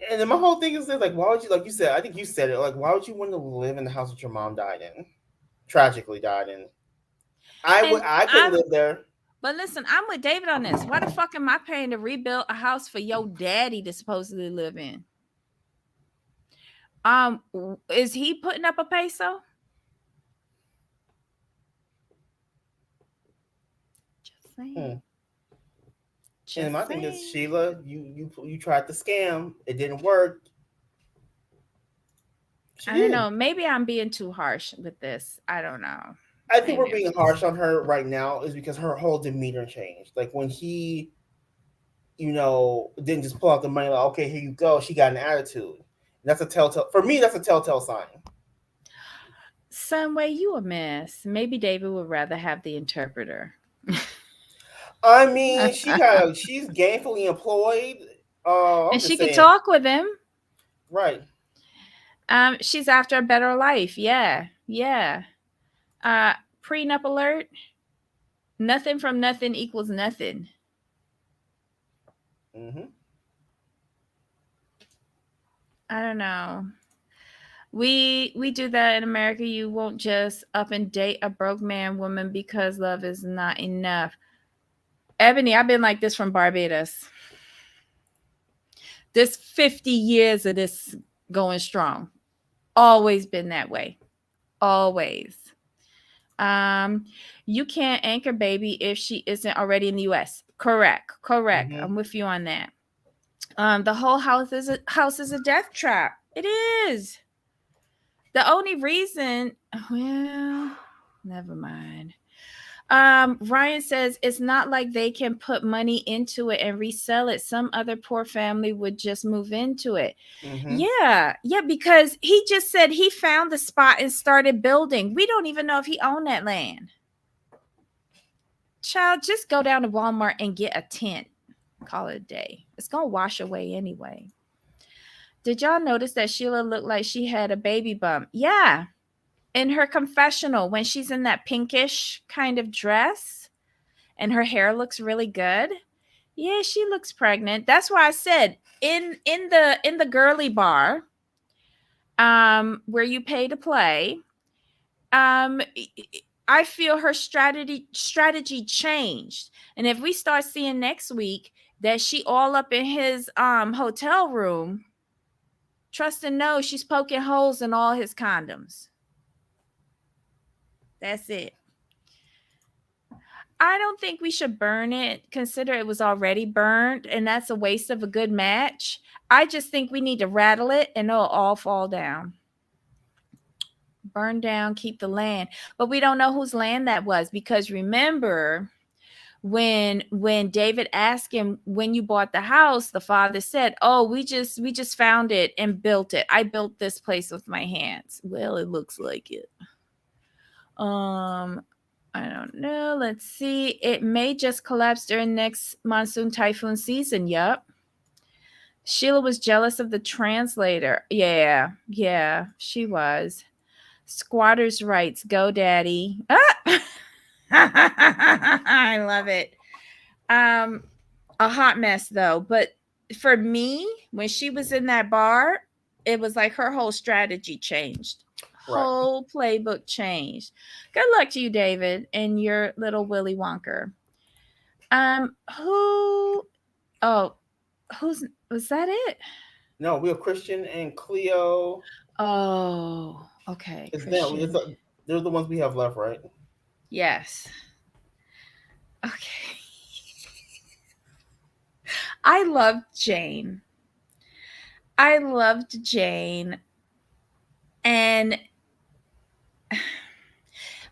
And then my whole thing is this, like, why would you, like you said, I think you said it, like, why would you want to live in the house that your mom died in, tragically died in? And I couldn't I'm live there. But listen, I'm with David on this. Why the fuck am I paying to rebuild a house for your daddy to supposedly live in? Is he putting up a peso? Just saying. Hmm. And Just my thing is, saying. Sheila, you tried to scam, it didn't work. She I don't did. know. Maybe I'm being too harsh with this. I don't know. I think Maybe we're I'm being just. harsh on her right now is because her whole demeanor changed. Like when he, didn't just pull out the money, like, okay, here you go. She got an attitude. And that's a telltale. For me, that's a telltale sign. Some way you a mess. Maybe David would rather have the interpreter. I mean, she's gainfully employed. And I'm she just could saying, talk with him. right. She's after a better life. Yeah. Yeah. Prenup alert. Nothing from nothing equals nothing. Mm-hmm. I don't know. We do that in America. You won't just up and date a broke man woman because love is not enough. Ebony, I've been like this from Barbados. This 50 years of this going strong. Always been that way. Always. Um, you can't anchor baby if she isn't already in the US. Correct. Correct. Mm-hmm. I'm with you on that. The whole house is a death trap. It is. The only reason, well, never mind. Ryan says it's not like they can put money into it and resell it. Some other poor family would just move into it. Mm-hmm. Yeah, yeah, because he just said he found the spot and started building. We don't even know if he owned that land. Child, just go down to Walmart and get a tent. Call it a day. It's gonna wash away anyway. Did y'all notice that Sheila looked like she had a baby bump? Yeah. In her confessional, when she's in that pinkish kind of dress and her hair looks really good. Yeah, she looks pregnant. That's why I said in the girly bar, where you pay to play, I feel her strategy changed. And if we start seeing next week that she all up in his hotel room, trust and know she's poking holes in all his condoms. That's it. I don't think we should burn it. Consider it was already burned, and that's a waste of a good match. I just think we need to rattle it and it'll all fall down. Burn down, keep the land. But we don't know whose land that was, because remember when David asked him when you bought the house, the father said, "Oh, we just found it and built it. I built this place with my hands." Well, it looks like it. I don't know. Let's see. It may just collapse during next monsoon typhoon season. Yup. Sheila was jealous of the translator. Yeah, yeah, she was. Squatters' rights. Go, daddy. Ah! I love it. A hot mess though. But for me, when she was in that bar, it was like her whole strategy changed. Right. Whole playbook changed. Good luck to you, David, and your little Willy Wonka. Who? Oh, who's was that it? No, we have Christian and Cleo. Oh, okay, It's them. Christian. They're the ones we have left, right? Yes. Okay. I loved Jane. I loved Jane. And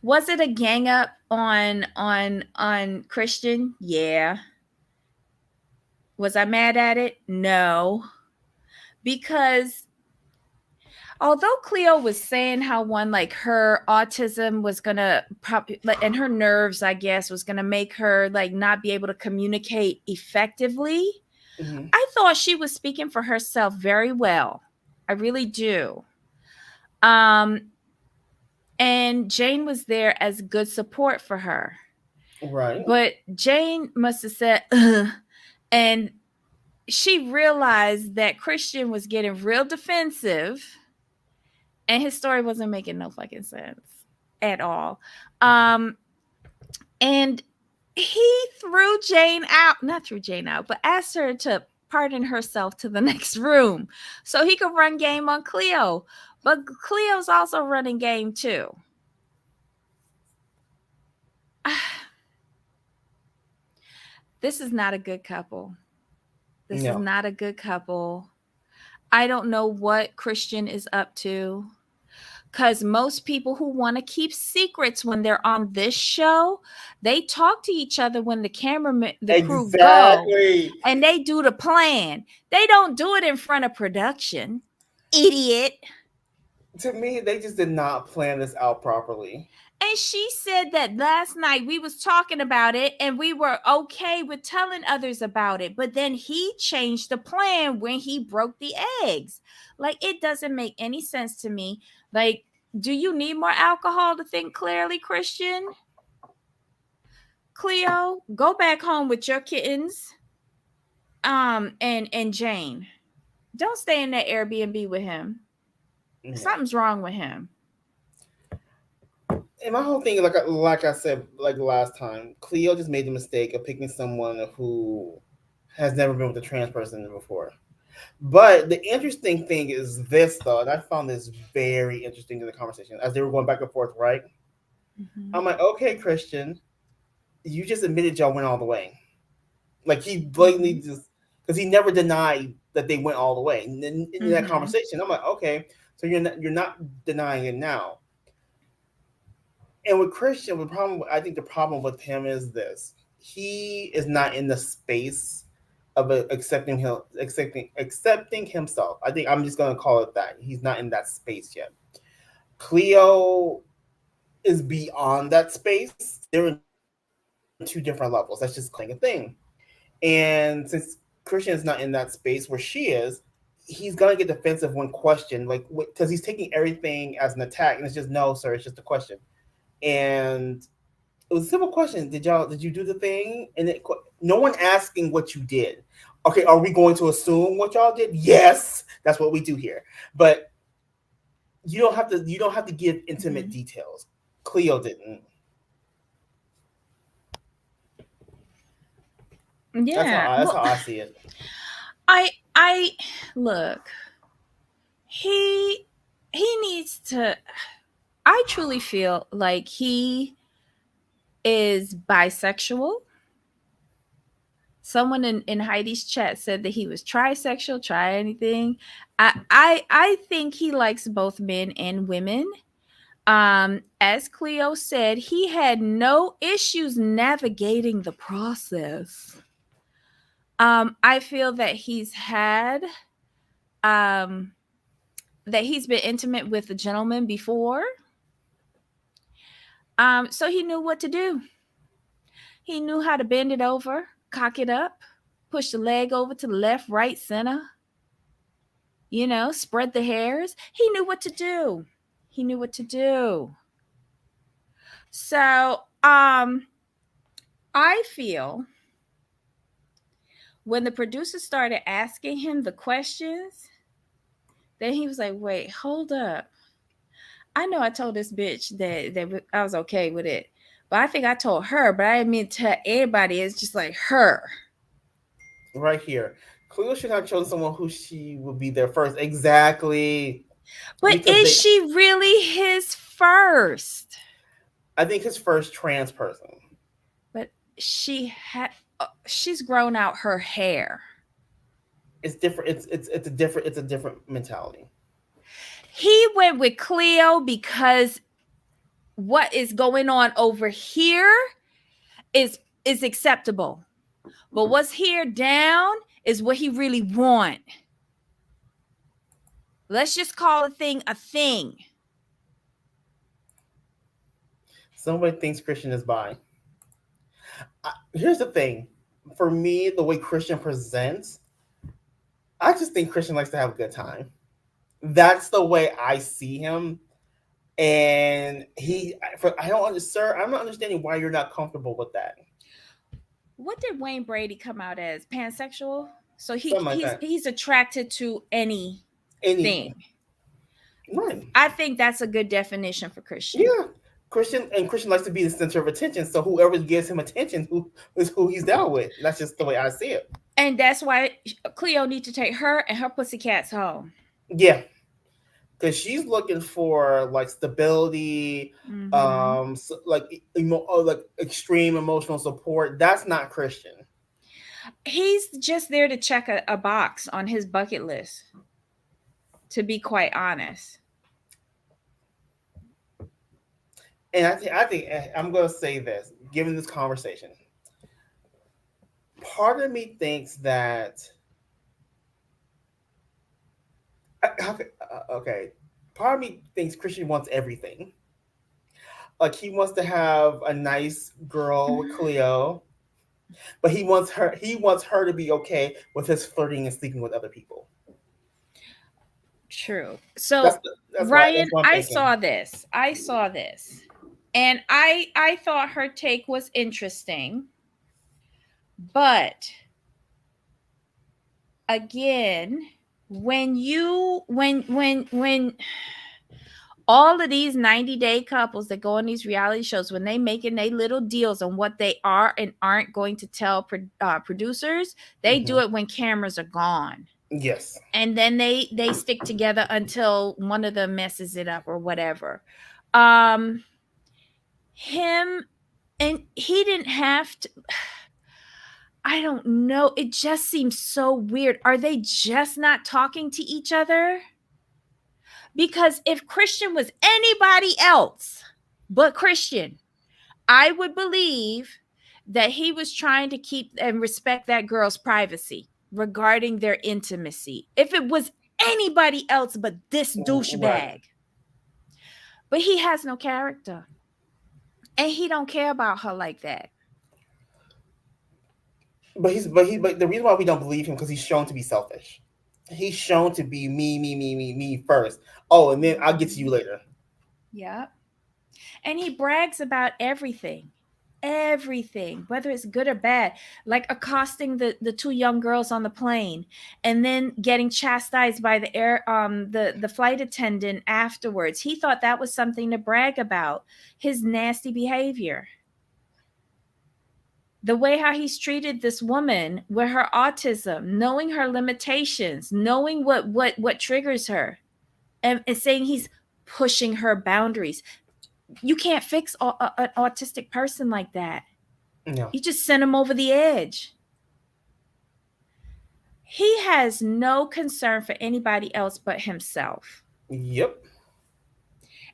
was it a gang up on Christian? Yeah. Was I mad at it? No. Because although Cleo was saying how one like her autism was gonna probably and her nerves, I guess, was gonna make her like not be able to communicate effectively, Mm-hmm. I thought she was speaking for herself very well. I really do. Um, and Jane was there as good support for her. Right. But Jane must have said, ugh, and she realized that Christian was getting real defensive and his story wasn't making no fucking sense at all. Um, and he threw Jane out, not threw Jane out, but asked her to pardon herself to the next room so he could run game on Cleo. But Cleo's also running game too. This is not a good couple. This is No. not a good couple. I don't know what Christian is up to. Because most people who want to keep secrets when they're on this show, they talk to each other when the crew go, Exactly. and they do the plan. They don't do it in front of production. Idiot. To me, they just did not plan this out properly. And she said that last night we was talking about it and we were okay with telling others about it. But then he changed the plan when he broke the eggs. Like, it doesn't make any sense to me. Like, do you need more alcohol to think clearly, Christian? Cleo, go back home with your kittens. And Jane. Don't stay in that Airbnb with him. Yeah. Something's wrong with him. And my whole thing, like I said, like last time, Cleo just made the mistake of picking someone who has never been with a trans person before. But the interesting thing is this, though, and I found this very interesting in the conversation as they were going back and forth, right? Mm-hmm. I'm like, okay, Christian, you just admitted y'all went all the way. Like, he blatantly just, because he never denied that they went all the way. And in that conversation, I'm like, okay, so you're not denying it now. And with Christian, I think the problem with him is this: he is not in the space of accepting himself. I think I'm just gonna call it that. He's not in that space yet. Cleo is beyond that space. They're in two different levels. That's just a thing. And since Christian is not in that space where she is, he's gonna get defensive when questioned, like because he's taking everything as an attack, and it's just no, sir. It's just a question. And it was a simple question. Did you do the thing? And no one asking what you did. Okay, are we going to assume what y'all did? Yes, that's what we do here. But you don't have to give intimate details. Cleo didn't. Yeah. That's how I see it. I look. He needs to. I truly feel like he is bisexual. Someone in Heidi's chat said that he was trisexual, try anything. I think he likes both men and women. As Cleo said, he had no issues navigating the process. I feel that he's had that he's been intimate with a gentleman before. So he knew what to do. He knew how to bend it over, cock it up, push the leg over to the left, right, center. Spread the hairs. He knew what to do. He knew what to do. So, I feel when the producer started asking him the questions, then he was like, wait, hold up. I know I told this bitch that I was okay with it, But I think I told her, but I didn't mean to tell everybody. It's just like her. Right here. Cleo should have chosen someone who she would be there first. Exactly. But Because is they she really his first? I think his first trans person. But she's grown out her hair. It's different. It's a different mentality. He went with Cleo because what is going on over here is acceptable. But what's here down is what he really want. Let's just call a thing a thing. Somebody thinks Christian is bi. Here's the thing. For me, the way Christian presents, I just think Christian likes to have a good time. That's the way I see him. And sir, I'm not understanding why you're not comfortable with that. What did Wayne Brady come out as? Pansexual? So Something like that. he's attracted to anything. Right. I think that's a good definition for Christian. Yeah. Christian likes to be the center of attention. So whoever gives him attention, is who he's down with. That's just the way I see it. And that's why Cleo needs to take her and her pussycats home. Yeah. Because she's looking for like stability, so, like extreme emotional support. That's not Christian. He's just there to check a box on his bucket list, to be quite honest. And I think I'm going to say this, given this conversation, part of me thinks that okay, part of me thinks Christian wants everything. Like he wants to have a nice girl with Cleo, but he wants her to be okay with his flirting and sleeping with other people. True. So that's Ryan, I saw this. And I thought her take was interesting. But again, when all of these 90-day couples that go on these reality shows, when they making their little deals on what they are and aren't going to tell producers, they do it when cameras are gone. Yes. And then they stick together until one of them messes it up or whatever. Him, and he didn't have to. I don't know. It just seems so weird. Are they just not talking to each other? Because if Christian was anybody else but Christian, I would believe that he was trying to keep and respect that girl's privacy regarding their intimacy. If it was anybody else but this douchebag. Right. But he has no character. And he don't care about her like that. But the reason why we don't believe him, because he's shown to be selfish. He's shown to be me first. Oh, and then I'll get to you later. Yeah. And he brags about everything, whether it's good or bad, like accosting the two young girls on the plane and then getting chastised by the flight attendant afterwards. He thought that was something to brag about, his nasty behavior. The way how he's treated this woman with her autism, knowing her limitations, knowing what triggers her, and saying he's pushing her boundaries. You can't fix an autistic person like that. No. You just send him over the edge. He has no concern for anybody else but himself. Yep.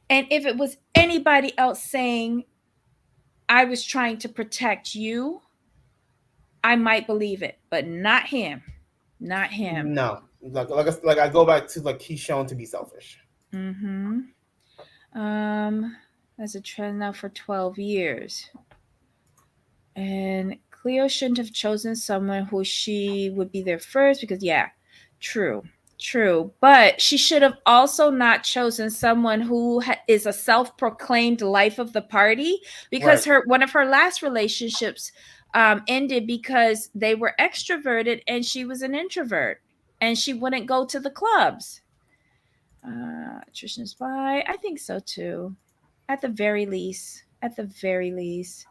And if it was anybody else saying, I was trying to protect you, I might believe it, but not him. Not him. No. Like I go back to like he's shown to be selfish. Mm-hmm. As a trend now for 12 years. And Cleo shouldn't have chosen someone who she would be there first because, yeah, true. But she should have also not chosen someone who is a self-proclaimed life of the party, because one of her last relationships ended because they were extroverted and she was an introvert and she wouldn't go to the clubs. Tristan's bi. I think so too. At the very least. at the very least.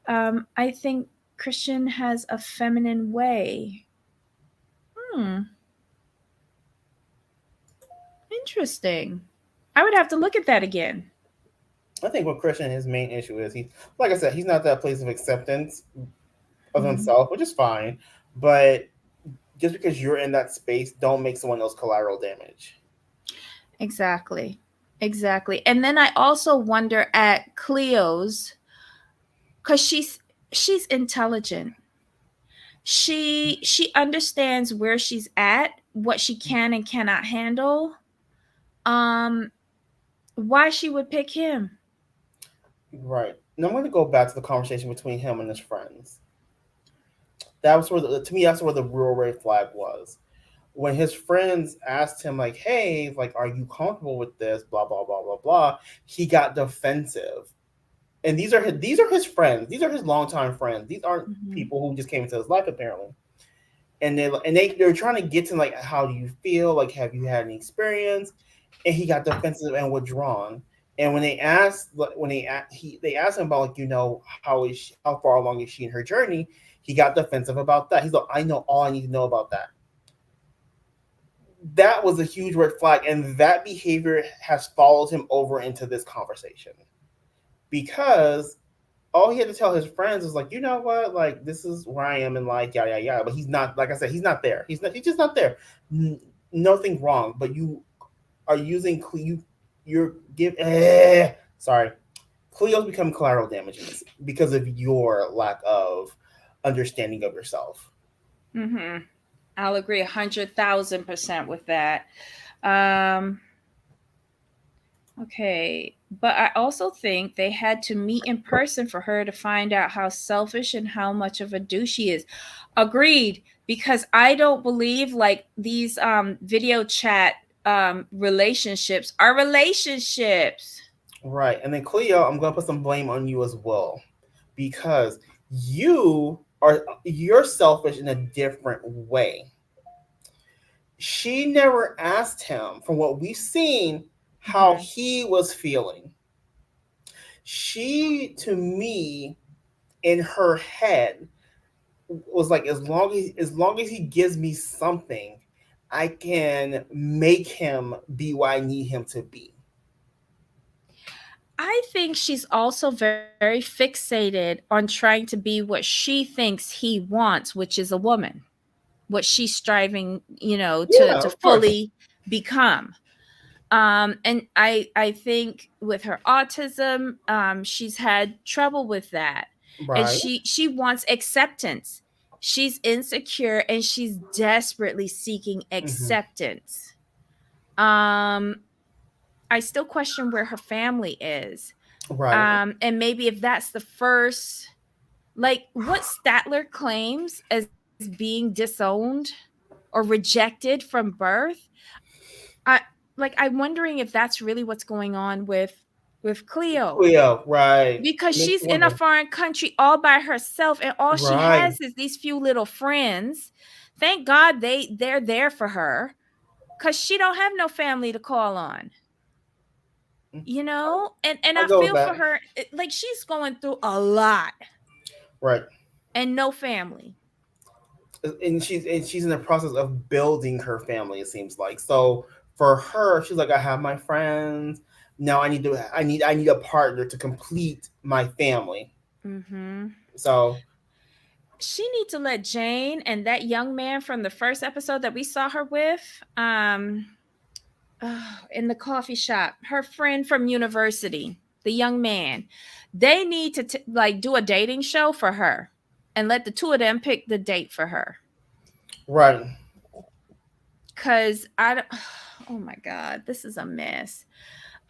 I think Christian has a feminine way. Hmm, interesting. I would have to look at that again. I think what Christian his main issue is like I said, he's not that place of acceptance of Mhm. himself, which is fine. But just because you're in that space, don't make someone else collateral damage. Exactly. Exactly. And then I also wonder at Cleo's, cuz she's intelligent. She understands where she's at, what she can and cannot handle. Um why she would pick him. Right. And I'm going to go back to the conversation between him and his friends. That was where to me that's where the real red flag was. When his friends asked him like, "Hey, like, are you comfortable with this?" Blah blah blah blah blah. He got defensive, and these are his friends. These are his longtime friends. These aren't Mhm. people who just came into his life apparently. And they're trying to get to like, how do you feel? Like, have you had any experience? And he got defensive and withdrawn. And when they asked him about, like, how far along is she in her journey, he got defensive about that. He's like, I know all I need to know about that. That was a huge red flag, and that behavior has followed him over into this conversation because all he had to tell his friends is like, you know what, like, this is where I am in life, yada yada yada. But he's not, like I said, he's not there. He's just not there. Nothing wrong, but you are using you're give sorry, Cleo's become collateral damages because of your lack of understanding of yourself. Mhm. I'll agree 100,000% with that. Um okay, but I also think they had to meet in person for her to find out how selfish and how much of a douche she is. Agreed, because I don't believe like these video chat relationships are relationships. Right. And then Cleo, I'm gonna put some blame on you as well. Because you're selfish in a different way. She never asked him, from what we've seen, how Mhm. he was feeling. She, to me, in her head, was like, as long as he gives me something, I can make him be what I need him to be. I think she's also very fixated on trying to be what she thinks he wants, which is a woman. What she's striving, to Yeah, of course. fully become. And I think with her autism, she's had trouble with that, and Right. she wants acceptance. She's insecure and she's desperately seeking Hmm. acceptance. Um, I still question where her family is. Right. And maybe if that's the first, like what Statler claims as being disowned or rejected from birth, I I'm wondering if that's really what's going on with Cleo, Cleo, right. because It makes she's you in a wonder. foreign country all by herself and all she Right. has is these few little friends. Thank God they're there for her, cuz she don't have no family to call on. And I I go with feel that. for her, like she's going through a lot Right. and no family. And she's in the process of building her family, it seems like. So for her, she's like, I have my friends. Now I need a partner to complete my family. Mhm. So She need to let Jane and that young man from the first episode that we saw her with, um in the coffee shop, her friend from university, the young man, they need to like do a dating show for her and let the two of them pick the date for her. right. Cause I don't, oh my god, this is a mess.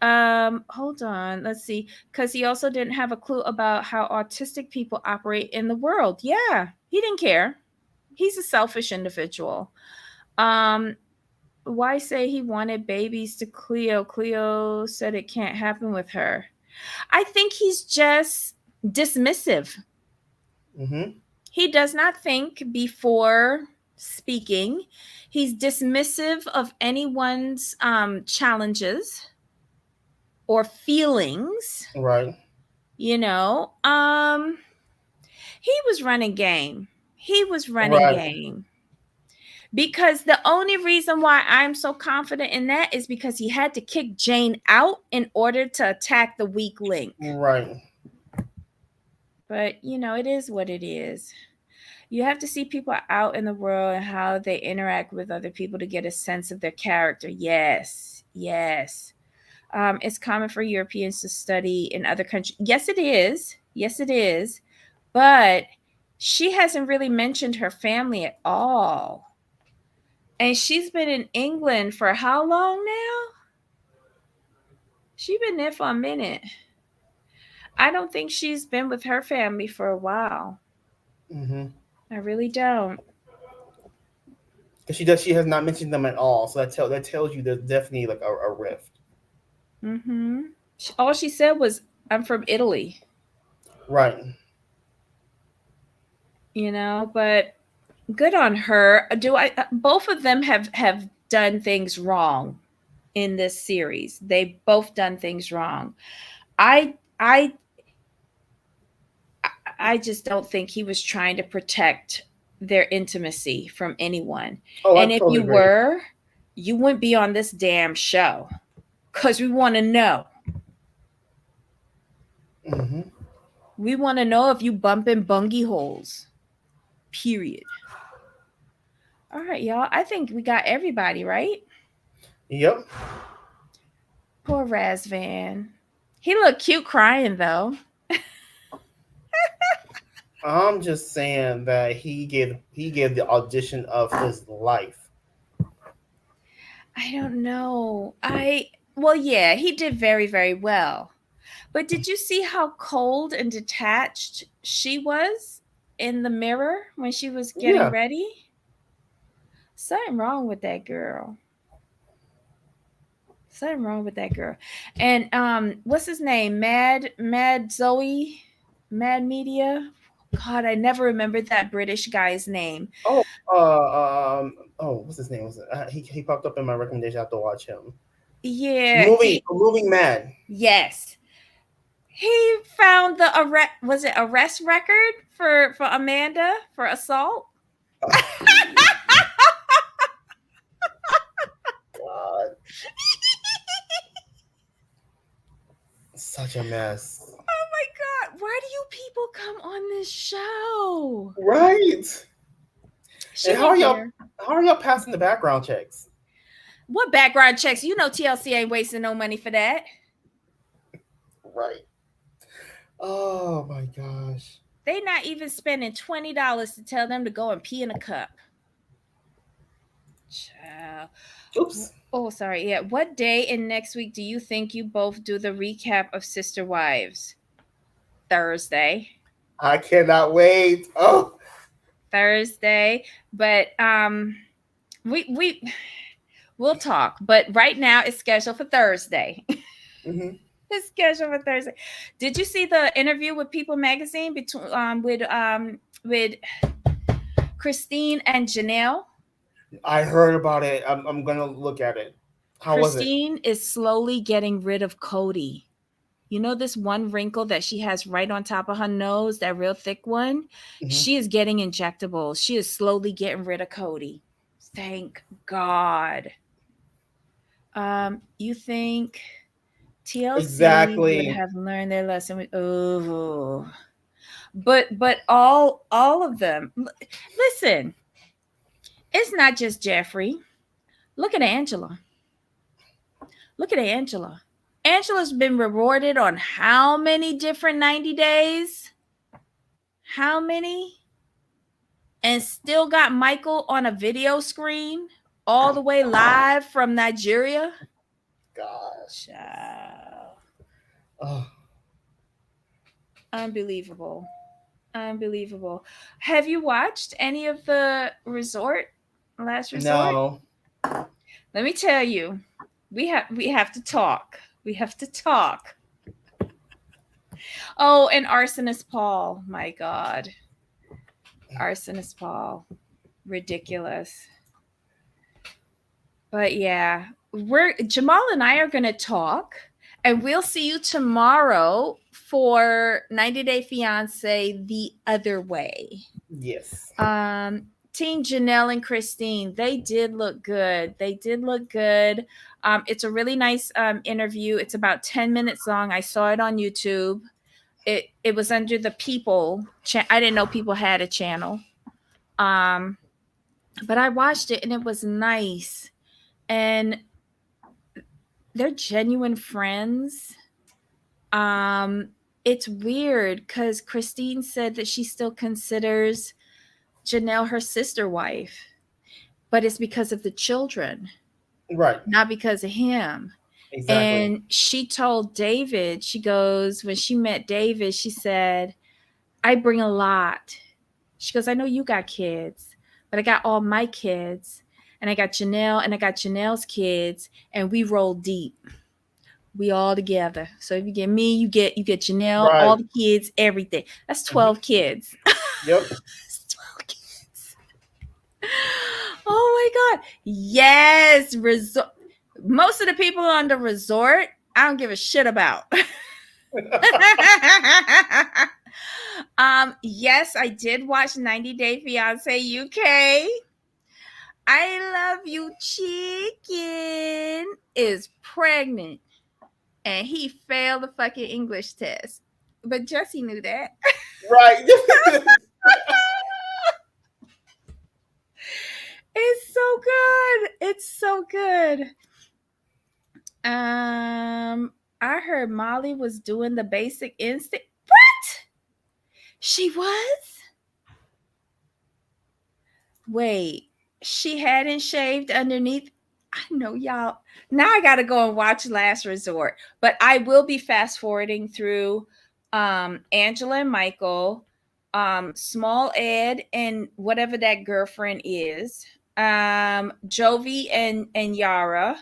Hold on, let's see. Cause he also didn't have a clue about how autistic people operate in the world. Yeah, he didn't care. He's a selfish individual. Um, why say he wanted babies to Cleo? Cleo said it can't happen with her. I think he's just dismissive. Hmm. He does not think before speaking. He's dismissive of anyone's challenges or feelings. Right. You know, he was running game. He was running Right. game. Because the only reason why I'm so confident in that is because he had to kick Jane out in order to attack the weak link. Right. But, it is what it is. You have to see people out in the world and how they interact with other people to get a sense of their character. Yes, yes. It's common for Europeans to study in other countries. Yes, it is. Yes, it is. But she hasn't really mentioned her family at all. And she's been in England for how long now? She's been there for a minute. I don't think she's been with her family for a while. Mm-hmm. I really don't. Because she has not mentioned them at all. So that tells you there's definitely like a rift. Mm-hmm. All she said was, "I'm from Italy." Right. But good on her. Do I? Both of them have done things wrong in this series. They both done things wrong. I I I just don't think he was trying to protect their intimacy from anyone. Oh, I And if totally you agree. were, you wouldn't be on this damn show because we want to know. Mm-hmm. We want to know if you bumping bungie holes. Period. All right, y'all. I think we got everybody, right? Yep. Poor Razvan. He looked cute crying though. I'm just saying that he gave the audition of his life. I don't know. Well, yeah, he did very, very well. But did you see how cold and detached she was in the mirror when she was getting Yeah. ready? Something wrong with that girl. Something wrong with that girl. And what's his name? Mad Zoe, Mad Media. God, I never remembered that British guy's name. Oh. What's his name? Was it? He popped up in my recommendation. I have to watch him. Yeah, Moving Man. yes. He found the arrest record for Amanda for assault? God, such a mess. Oh my God. Why do you people come on this show? Right. She And didn't care. how are y'all passing the background checks? What background checks? TLC ain't wasting no money for that. Right. Oh my gosh. They not even spending $20 to tell them to go and pee in a cup. Child. Oops. Oh, sorry. Yeah. What day in next week do you think you both do the recap of Sister Wives? Thursday. I cannot wait. Oh. Thursday. But we'll talk. But right now it's scheduled for Thursday. Mm-hmm. It's scheduled for Thursday. Did you see the interview with People Magazine with Christine and Janelle? I heard about it. I'm gonna look at it. How was it? Christine is slowly getting rid of Cody. You know this one wrinkle that she has right on top of her nose, that real thick one? Mm-hmm. She is getting injectables. She is slowly getting rid of Cody. Thank God. You think TLC would Exactly. have learned their lesson with but all of them. Listen, it's not just Jeffrey. Look at Angela. Look at Angela. Angela's been rewarded on how many different 90 days? How many? And still got Michael on a video screen all the way live from Nigeria. Gosh. Child. Oh. Unbelievable. Unbelievable. Have you watched any of the Last Resort? No. Let me tell you, we have to talk. We have to talk. Oh, and Arsonist Paul. My God. Arsonist Paul. Ridiculous. But yeah, Jamal and I are gonna talk And we'll see you tomorrow for 90 Day Fiance The Other Way. Yes. Team Janelle and Christine, they did look good. It's a really nice interview. It's about 10 minutes long. I saw it on YouTube. It was under the People. I didn't know People had a channel. But I watched it and it was nice. And they're genuine friends. It's weird because Christine said that she still considers Janelle her sister wife, but it's because of the children, Right. not because of him. Exactly. And she told David, she goes, when she met David, she said, I bring a lot. She goes, I know you got kids, but I got all my kids, and I got Janelle, and I got Janelle's kids, and we roll deep. We all together. So if you get me, you get Janelle, Right. all the kids, everything. That's 12 kids. Yep. That's 12 kids. Oh my God. Yes. Most of the people on the resort, I don't give a shit about. Yes, I did watch 90 Day Fiance UK. I love you, chicken is pregnant. And he failed the fucking English test. But Jesse knew that. Right. It's so good. It's so good. I heard Molly was doing the basic instinct. What? She was? Wait, she hadn't shaved underneath. I know y'all. Now I gotta go and watch Last Resort. But I will be fast forwarding through Angela and Michael, Small Ed and whatever that girlfriend is, Jovi and Yara.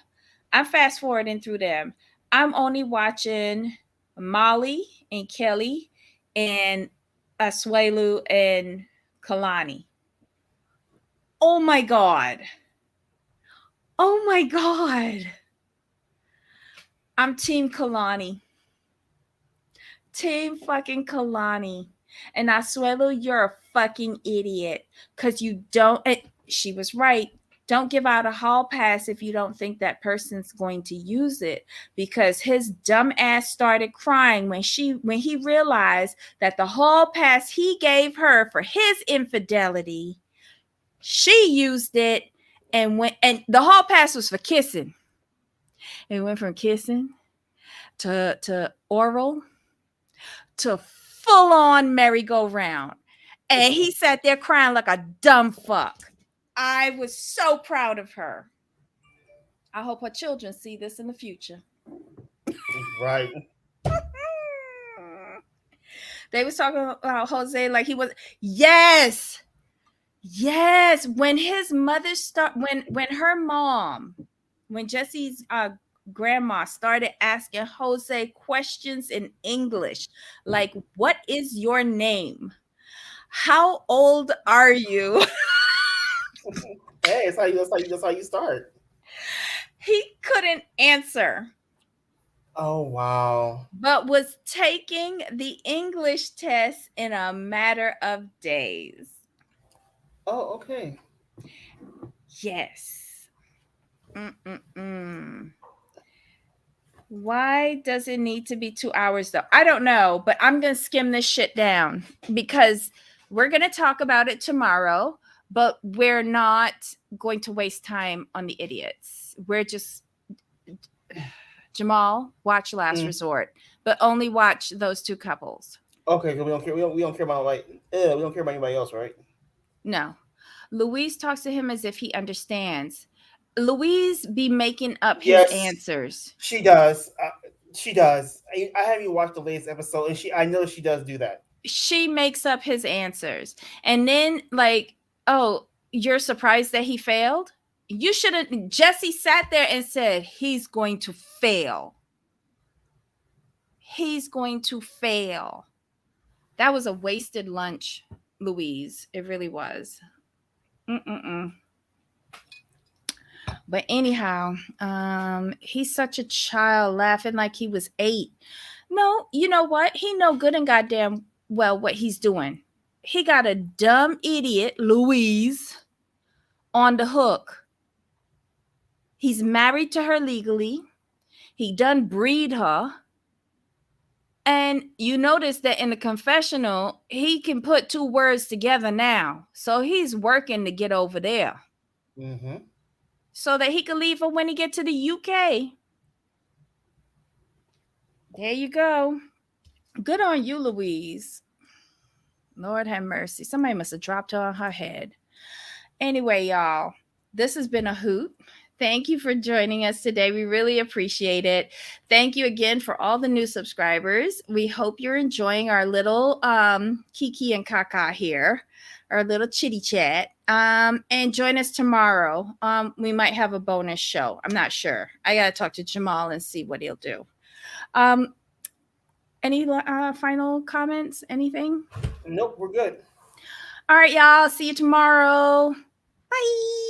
I'm fast forwarding through them. I'm only watching Molly and Kelly and Asuelu and Kalani. Oh my God. Oh my God. I'm Team Kalani. Team fucking Kalani. And Asuelu, you're a fucking idiot. Because you don't. She was right. Don't give out a hall pass if you don't think that person's going to use it. Because his dumb ass started crying when he realized that the hall pass he gave her for his infidelity, she used it and the hall pass was for kissing. It went from kissing to oral to full on merry-go-round. And he sat there crying like a dumb fuck. I was so proud of her. I hope her children see this in the future. Right. They was talking about Jose like he was. Yes. When his mother when her mom, when Jesse's grandma started asking Jose questions in English, like, what is your name? How old are you? Hey, that's how you start. He couldn't answer, Oh wow. but was taking the English test in a matter of days. Oh, okay. Yes. Mm-mm-mm. Why does it need to be 2 hours though? I don't know, but I'm going to skim this shit down because we're going to talk about it tomorrow, but we're not going to waste time on the idiots. We're just, Jamal, watch Last Resort, but only watch those two couples. Okay, we don't care. We don't care about we don't care about anybody else, right? No. Louise talks to him as if he understands. Louise be making up his answers. She does. She does. I haven't watched the latest episode, and I know she does do that. She makes up his answers, and then like, oh, you're surprised that he failed? You should have. Jesse sat there and said he's going to fail. He's going to fail. That was a wasted lunch, Louise. It really was. But But anyhow, he's such a child, laughing like he was 8. No, you know what? He know good and goddamn well what he's doing. He got a dumb idiot, Louise, on the hook. He's married to her legally. He done breed her. And you notice that in the confessional, he can put 2 words together now. So he's working to get over there. Mm-hmm. So that he can leave her when he get to the UK. There you go. Good on you, Louise. Lord have mercy. Somebody must have dropped her on her head. Anyway, y'all, this has been a hoot. Thank you for joining us today. We really appreciate it. Thank you again for all the new subscribers. We hope you're enjoying our little Kiki and Kaka here, our little chitty chat. And join us tomorrow. We might have a bonus show. I'm not sure. I got to talk to Jamal and see what he'll do. Any final comments? Anything? Nope, we're good. All right, y'all. See you tomorrow. Bye.